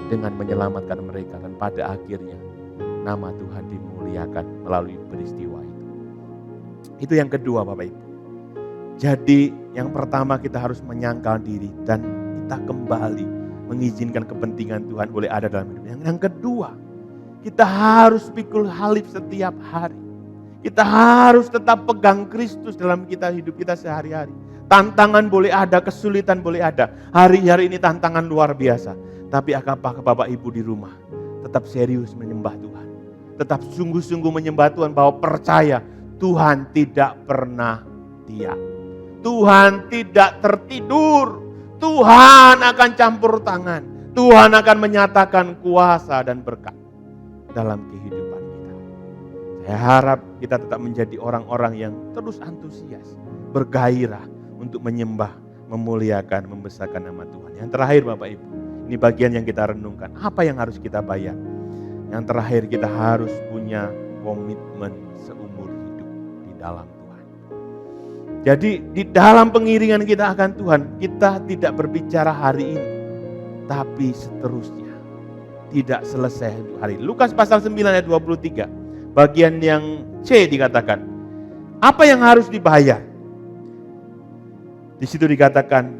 dengan menyelamatkan mereka, dan pada akhirnya nama Tuhan dimuliakan melalui peristiwa itu. Itu yang kedua Bapak Ibu. Jadi yang pertama kita harus menyangkal diri dan kita kembali mengizinkan kepentingan Tuhan boleh ada dalam hidup. Yang kedua, kita harus pikul salib setiap hari. Kita harus tetap pegang Kristus dalam hidup kita sehari-hari. Tantangan boleh ada, kesulitan boleh ada. Hari-hari ini tantangan luar biasa. Tapi apakah Bapak Ibu di rumah tetap serius menyembah Tuhan? Tetap sungguh-sungguh menyembah Tuhan, bahwa percaya Tuhan tidak pernah diam. Tuhan tidak tertidur. Tuhan akan campur tangan. Tuhan akan menyatakan kuasa dan berkat dalam kehidupan kita. Saya harap kita tetap menjadi orang-orang yang terus antusias, bergairah untuk menyembah, memuliakan, membesarkan nama Tuhan. Yang terakhir Bapak Ibu, ini bagian yang kita renungkan. Apa yang harus kita bayar? Yang terakhir, kita harus punya komitmen seumur hidup di dalam Tuhan. Jadi di dalam pengiringan kita akan Tuhan, kita tidak berbicara hari ini, tapi seterusnya. Tidak selesai hari. Lukas pasal 9 ayat 23, bagian yang C dikatakan, apa yang harus dibayar? Di situ dikatakan,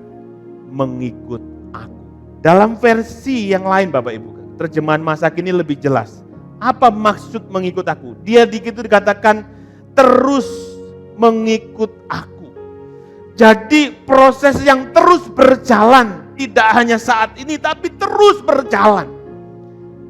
mengikut aku. Dalam versi yang lain Bapak Ibu, terjemahan masa kini lebih jelas. Apa maksud mengikut aku? Dia di situ dikatakan terus mengikut aku. Jadi proses yang terus berjalan, tidak hanya saat ini tapi terus berjalan.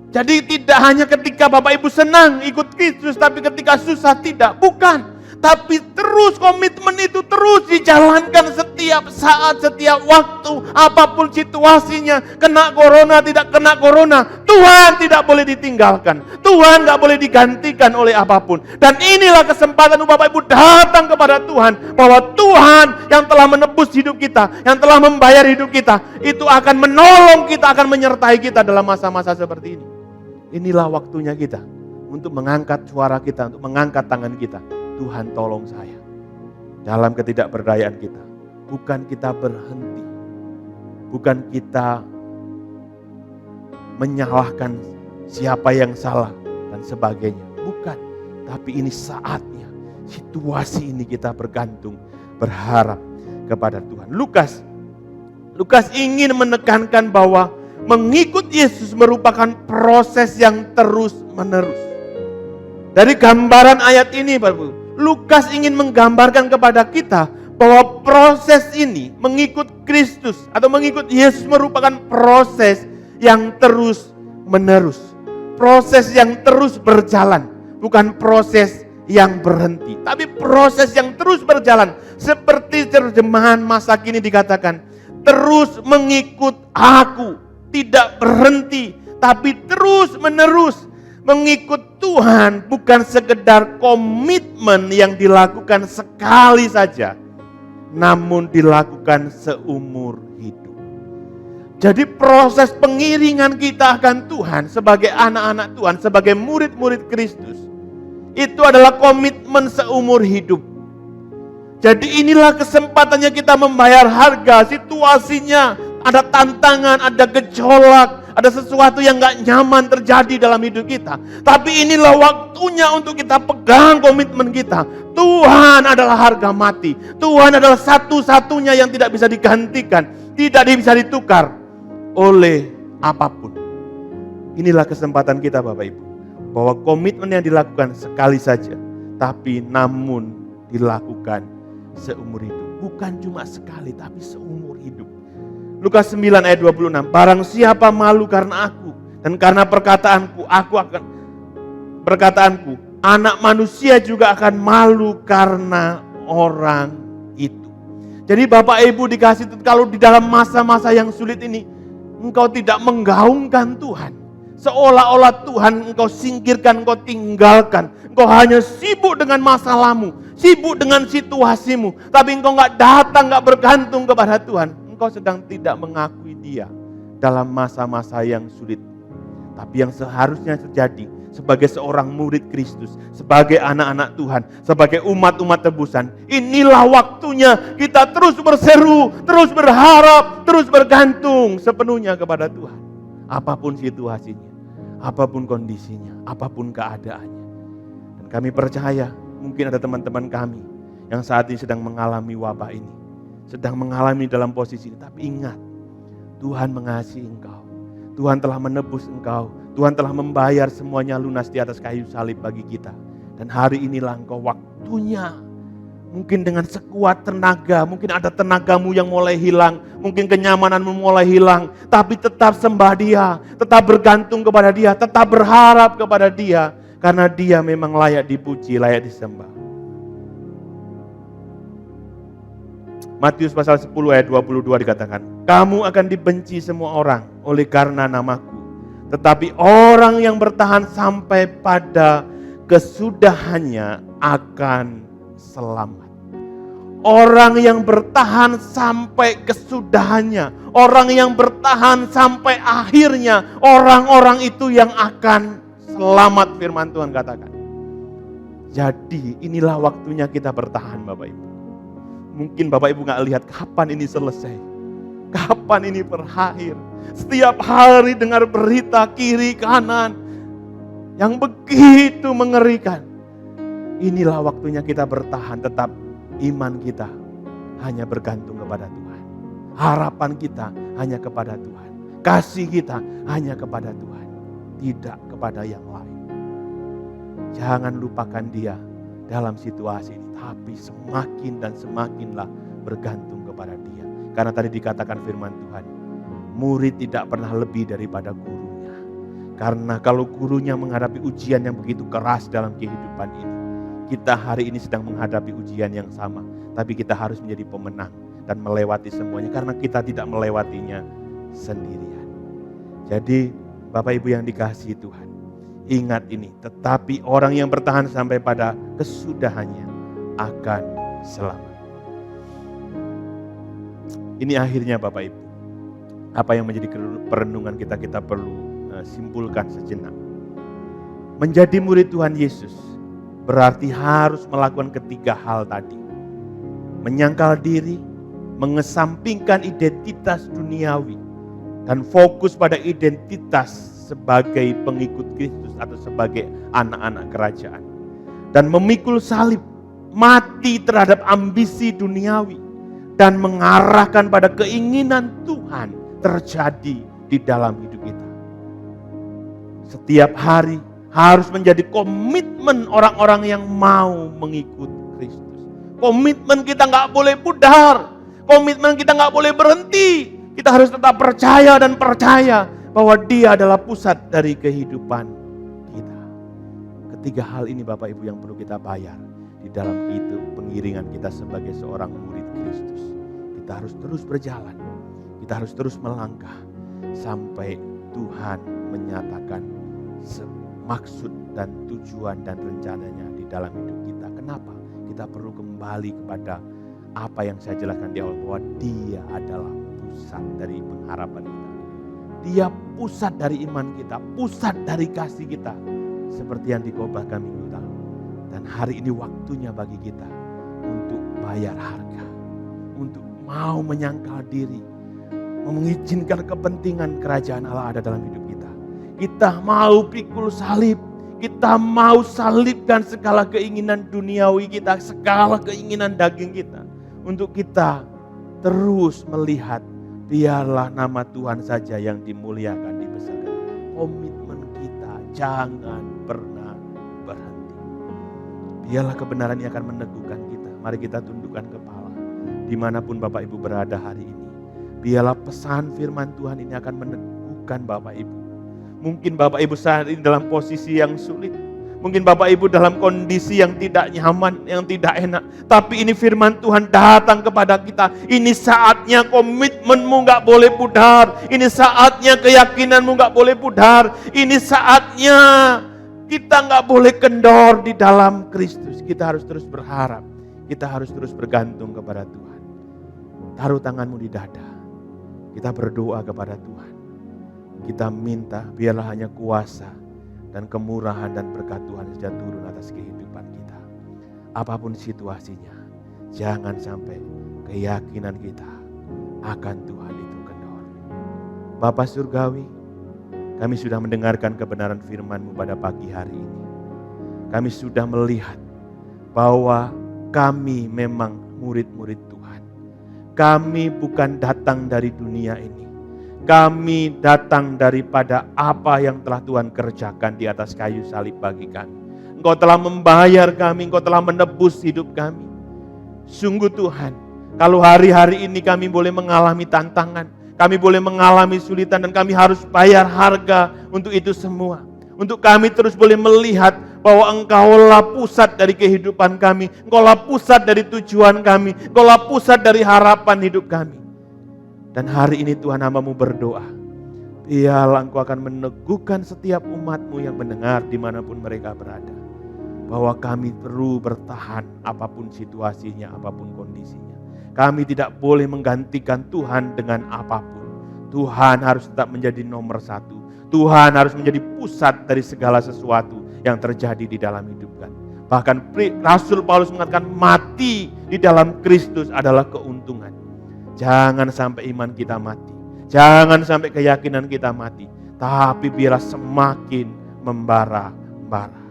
Jadi tidak hanya ketika Bapak Ibu senang ikut Kristus, tapi ketika susah tidak, bukan. Tapi terus komitmen itu terus dijalankan setiap saat, setiap waktu, apapun situasinya. Kena corona, tidak kena corona, Tuhan tidak boleh ditinggalkan. Tuhan gak boleh digantikan oleh apapun. Dan inilah kesempatan Bapak Ibu datang kepada Tuhan. Bahwa Tuhan yang telah menebus hidup kita, yang telah membayar hidup kita, itu akan menolong kita, akan menyertai kita dalam masa-masa seperti ini. Inilah waktunya kita untuk mengangkat suara kita, untuk mengangkat tangan kita. Tuhan tolong saya. Dalam ketidakberdayaan kita. Bukan kita berhenti. Bukan kita menyalahkan siapa yang salah dan sebagainya. Bukan. Tapi ini saatnya. Situasi ini kita bergantung, berharap kepada Tuhan. Lukas ingin menekankan bahwa mengikut Yesus merupakan proses yang terus menerus. Dari gambaran ayat ini, Bapak Ibu, Lukas ingin menggambarkan kepada kita bahwa proses ini mengikut Kristus atau mengikut Yesus merupakan proses yang terus menerus. Proses yang terus berjalan, bukan proses yang berhenti, tapi proses yang terus berjalan. Seperti terjemahan masa kini dikatakan, terus mengikut aku, tidak berhenti, tapi terus menerus. Mengikut Tuhan bukan sekedar komitmen yang dilakukan sekali saja, namun dilakukan seumur hidup. Jadi proses pengiringan kita akan Tuhan sebagai anak-anak Tuhan, sebagai murid-murid Kristus, itu adalah komitmen seumur hidup. Jadi inilah kesempatannya kita membayar harga. Situasinya ada tantangan, ada gejolak, ada sesuatu yang gak nyaman terjadi dalam hidup kita. Tapi inilah waktunya untuk kita pegang komitmen kita. Tuhan adalah harga mati. Tuhan adalah satu-satunya yang tidak bisa digantikan, tidak bisa ditukar oleh apapun. Inilah kesempatan kita Bapak Ibu, bahwa komitmen yang dilakukan sekali saja, tapi namun dilakukan seumur hidup. Bukan cuma sekali, tapi seumur hidup. Lukas 9 ayat 26, barang siapa malu karena aku dan karena perkataanku, anak manusia juga akan malu karena orang itu. Jadi Bapak Ibu dikasih, kalau di dalam masa-masa yang sulit ini, engkau tidak menggaungkan Tuhan, seolah-olah Tuhan engkau singkirkan, engkau tinggalkan, engkau hanya sibuk dengan masalahmu, sibuk dengan situasimu, tapi engkau gak datang, gak bergantung kepada Tuhan. Engkau sedang tidak mengakui Dia dalam masa-masa yang sulit. Tapi yang seharusnya terjadi sebagai seorang murid Kristus, sebagai anak-anak Tuhan, sebagai umat-umat tebusan, inilah waktunya kita terus berseru, terus berharap, terus bergantung sepenuhnya kepada Tuhan. Apapun situasinya, apapun kondisinya, apapun keadaannya. Dan kami percaya mungkin ada teman-teman kami yang saat ini sedang mengalami wabah ini, sedang mengalami dalam posisi ini. Tapi ingat, Tuhan mengasihi engkau. Tuhan telah menebus engkau. Tuhan telah membayar semuanya lunas di atas kayu salib bagi kita. Dan hari inilah engkau waktunya. Mungkin dengan sekuat tenaga, mungkin ada tenagamu yang mulai hilang, mungkin kenyamananmu mulai hilang, tapi tetap sembah Dia, tetap bergantung kepada Dia, tetap berharap kepada Dia, karena Dia memang layak dipuji, layak disembah. Matius pasal 10 ayat 22 dikatakan, kamu akan dibenci semua orang oleh karena namaku, tetapi orang yang bertahan sampai pada kesudahannya akan selamat. Orang yang bertahan sampai kesudahannya, orang yang bertahan sampai akhirnya, orang-orang itu yang akan selamat, firman Tuhan katakan. Jadi inilah waktunya kita bertahan Bapak Ibu. Mungkin Bapak Ibu gak lihat kapan ini selesai, kapan ini berakhir. Setiap hari dengar berita kiri kanan yang begitu mengerikan. Inilah waktunya kita bertahan, tetap iman kita hanya bergantung kepada Tuhan. Harapan kita hanya kepada Tuhan. Kasih kita hanya kepada Tuhan, tidak kepada yang lain. Jangan lupakan Dia dalam situasi ini, tapi semakin dan semakinlah bergantung kepada Dia. Karena tadi dikatakan firman Tuhan, murid tidak pernah lebih daripada gurunya. Karena kalau gurunya menghadapi ujian yang begitu keras dalam kehidupan ini, kita hari ini sedang menghadapi ujian yang sama, tapi kita harus menjadi pemenang dan melewati semuanya karena kita tidak melewatinya sendirian. Jadi Bapak Ibu yang dikasihi Tuhan, ingat ini, tetapi orang yang bertahan sampai pada kesudahannya akan selamat. Ini akhirnya Bapak Ibu, apa yang menjadi perenungan kita perlu simpulkan sejenak. Menjadi murid Tuhan Yesus berarti harus melakukan ketiga hal tadi. Menyangkal diri, mengesampingkan identitas duniawi, dan fokus pada identitas sebagai pengikut Kristus atau sebagai anak-anak kerajaan. Dan memikul salib, mati terhadap ambisi duniawi, dan mengarahkan pada keinginan Tuhan terjadi di dalam hidup kita. Setiap hari harus menjadi komitmen orang-orang yang mau mengikut Kristus. Komitmen kita nggak boleh pudar. Komitmen kita nggak boleh berhenti. Kita harus tetap percaya dan percaya bahwa Dia adalah pusat dari kehidupan kita. Ketiga hal ini Bapak Ibu yang perlu kita bayar di dalam pengiringan kita sebagai seorang murid Kristus. Kita harus terus berjalan. Kita harus terus melangkah sampai Tuhan menyatakan maksud dan tujuan dan rencananya di dalam hidup kita. Kenapa? Kita perlu kembali kepada apa yang saya jelaskan di awal, bahwa Dia adalah pusat dari pengharapan kita. Dia pusat dari iman kita, pusat dari kasih kita. Seperti yang dikotbahkan minggu lalu. Dan hari ini waktunya bagi kita untuk bayar harga, untuk mau menyangkal diri, mengizinkan kepentingan kerajaan Allah ada dalam hidup kita. Kita mau pikul salib, kita mau salibkan segala keinginan duniawi kita, segala keinginan daging kita. Untuk kita terus melihat, biarlah nama Tuhan saja yang dimuliakan, dibesarkan. Komitmen kita jangan pernah berhenti. Biarlah kebenaran ini akan meneguhkan kita. Mari kita tundukkan kepala. Dimanapun Bapak Ibu berada hari ini, biarlah pesan firman Tuhan ini akan meneguhkan Bapak Ibu. Mungkin Bapak Ibu saat ini dalam posisi yang sulit. Mungkin Bapak Ibu dalam kondisi yang tidak nyaman, yang tidak enak. Tapi ini firman Tuhan datang kepada kita. Ini saatnya komitmenmu gak boleh pudar. Ini saatnya keyakinanmu gak boleh pudar. Ini saatnya kita gak boleh kendor di dalam Kristus. Kita harus terus berharap. Kita harus terus bergantung kepada Tuhan. Taruh tanganmu di dada. Kita berdoa kepada Tuhan. Kita minta biarlah hanya kuasa dan kemurahan dan berkat Tuhan saja turun atas kehidupan kita. Apapun situasinya, jangan sampai keyakinan kita akan Tuhan itu kendor. Bapa Surgawi, kami sudah mendengarkan kebenaran firman-Mu pada pagi hari ini. Kami sudah melihat bahwa kami memang murid-murid Tuhan. Kami bukan datang dari dunia ini. Kami datang daripada apa yang telah Tuhan kerjakan di atas kayu salib bagi kami. Engkau telah membayar kami, Engkau telah menebus hidup kami. Sungguh Tuhan, kalau hari-hari ini kami boleh mengalami tantangan, kami boleh mengalami sulitan dan kami harus bayar harga untuk itu semua. Untuk kami terus boleh melihat bahwa Engkaulah pusat dari kehidupan kami, Engkaulah pusat dari tujuan kami, Engkaulah pusat dari harapan hidup kami. Dan hari ini Tuhan hamba-Mu berdoa, biarlah Engkau akan meneguhkan setiap umat-Mu yang mendengar dimanapun mereka berada. Bahwa kami perlu bertahan apapun situasinya, apapun kondisinya. Kami tidak boleh menggantikan Tuhan dengan apapun. Tuhan harus tetap menjadi nomor satu. Tuhan harus menjadi pusat dari segala sesuatu yang terjadi di dalam hidup kami. Bahkan Rasul Paulus mengatakan mati di dalam Kristus adalah keuntungan. Jangan sampai iman kita mati. Jangan sampai keyakinan kita mati. Tapi biarlah semakin membara-bara.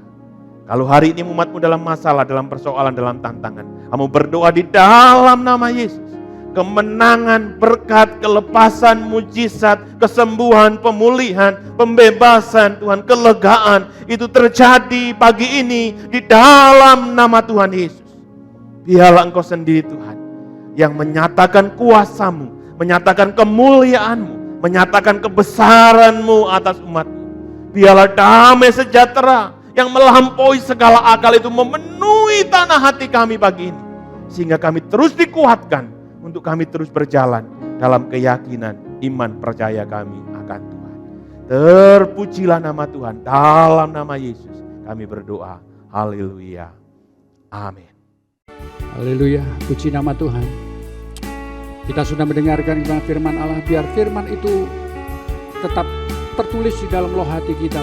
Kalau hari ini umat-Mu dalam masalah, dalam persoalan, dalam tantangan, kamu berdoa di dalam nama Yesus. Kemenangan, berkat, kelepasan, mujizat, kesembuhan, pemulihan, pembebasan Tuhan, kelegaan. Itu terjadi pagi ini di dalam nama Tuhan Yesus. Biarlah Engkau sendiri Tuhan yang menyatakan kuasa-Mu, menyatakan kemuliaan-Mu, menyatakan kebesaran-Mu atas umat-Mu. Biarlah damai sejahtera yang melampaui segala akal itu memenuhi tanah hati kami pagi ini. Sehingga kami terus dikuatkan untuk kami terus berjalan dalam keyakinan, iman, percaya kami akan Tuhan. Terpujilah nama Tuhan, dalam nama Yesus kami berdoa. Haleluya. Amin. Haleluya, puji nama Tuhan. Kita sudah mendengarkan firman Allah, biar firman itu tetap tertulis di dalam loh hati kita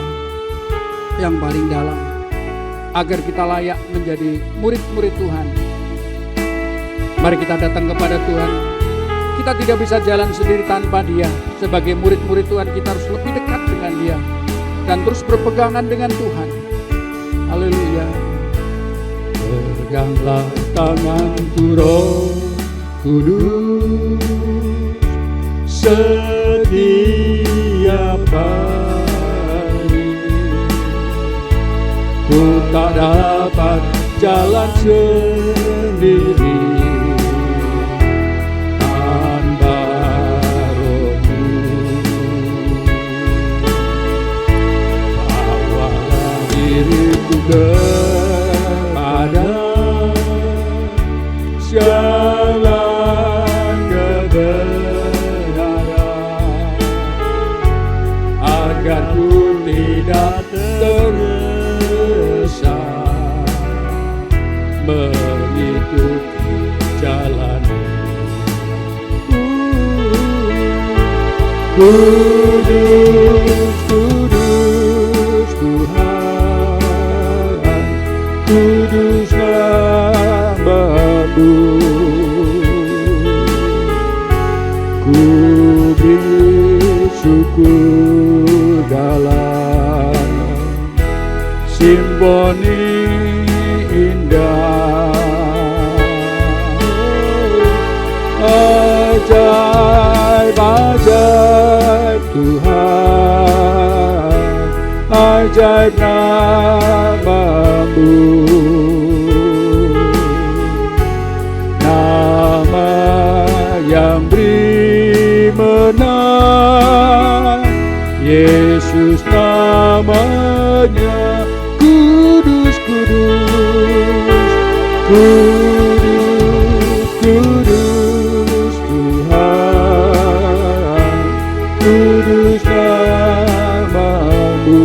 yang paling dalam, agar kita layak menjadi murid-murid Tuhan. Mari kita datang kepada Tuhan. Kita tidak bisa jalan sendiri tanpa Dia. Sebagai murid-murid Tuhan, kita harus lebih dekat dengan Dia dan terus berpegangan dengan Tuhan. Haleluya. Peganglah tanganku, Roh Kudus, setiap hari. Ku tak dapat jalan sendiri tanpa Roh-Mu. Bawalah diriku kepada jalan kebenaran, agar ku tidak tersesat mengikuti jalan-Mu. Kudus, kudus Tuhan, kudus nama-Mu. Ku bersyukur dalam simfoni indah. Ajaib, ajaib Tuhan, ajaib nama-Mu. Nama yang beri menang, Yesus namanya. Kudus, kudus, kudus, kudus Tuhan, kudus nama-Mu.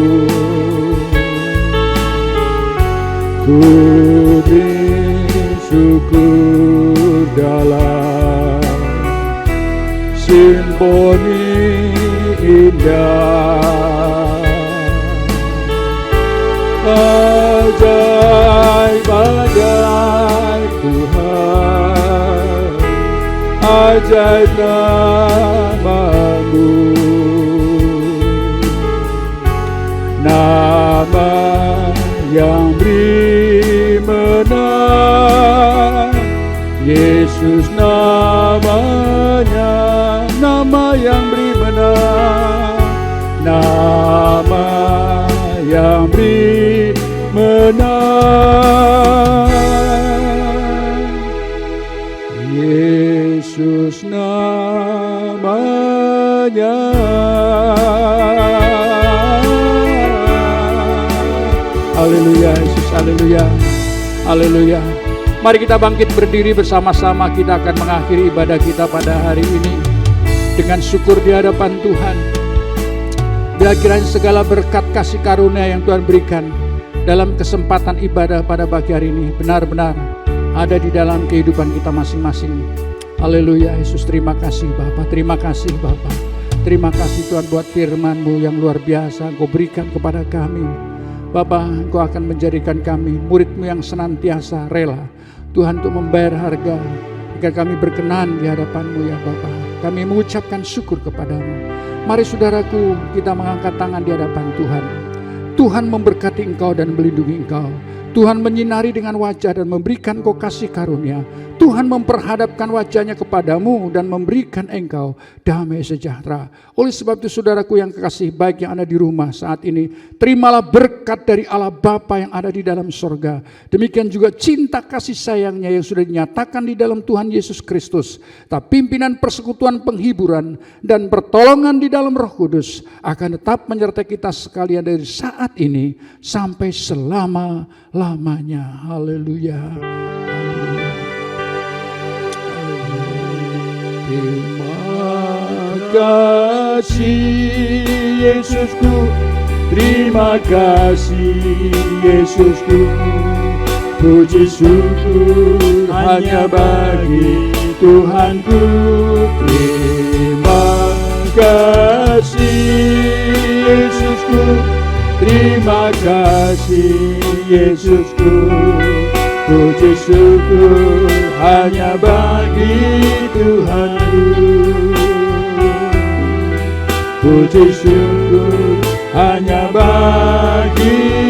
Ku bersyukur dalam simfoni indah. Ajaib, ajaib Tuhan, ajaib nama-Mu. Nama yang beri menang, Yesus namanya. Nama yang beri menang, nama yang beri menang, Yesus namanya. Haleluya Yesus, haleluya, haleluya. Mari kita bangkit berdiri bersama-sama. Kita akan mengakhiri ibadah kita pada hari ini dengan syukur di hadapan Tuhan. Bila kiranya segala berkat kasih karunia yang Tuhan berikan dalam kesempatan ibadah pada pagi hari ini benar-benar ada di dalam kehidupan kita masing-masing. Haleluya Yesus, terima kasih Bapa, terima kasih Bapa. Terima kasih Tuhan buat firman-Mu yang luar biasa Engkau berikan kepada kami. Bapa, Engkau akan menjadikan kami murid-Mu yang senantiasa rela Tuhan untuk membayar harga agar kami berkenan di hadapan-Mu ya Bapa. Kami mengucapkan syukur kepada-Mu. Mari saudaraku, kita mengangkat tangan di hadapan Tuhan. Tuhan memberkati engkau dan melindungi engkau. Tuhan menyinari dengan wajah dan memberikan Engkau kasih karunia. Tuhan memperhadapkan wajahnya kepadamu dan memberikan engkau damai sejahtera. Oleh sebab itu saudaraku yang kekasih, baik yang ada di rumah saat ini, terimalah berkat dari Allah Bapa yang ada di dalam sorga. Demikian juga cinta kasih sayangnya yang sudah dinyatakan di dalam Tuhan Yesus Kristus. Pimpinan persekutuan penghiburan dan pertolongan di dalam Roh Kudus akan tetap menyertai kita sekalian dari saat ini sampai selama-lamanya. Haleluya. Terima kasih Yesusku, terima kasih Yesusku, puji syukur hanya bagi Tuhanku. Terima kasih Yesusku, terima kasih Yesusku, puji syukur hanya bagi Tuhanku. Puji syukur hanya bagi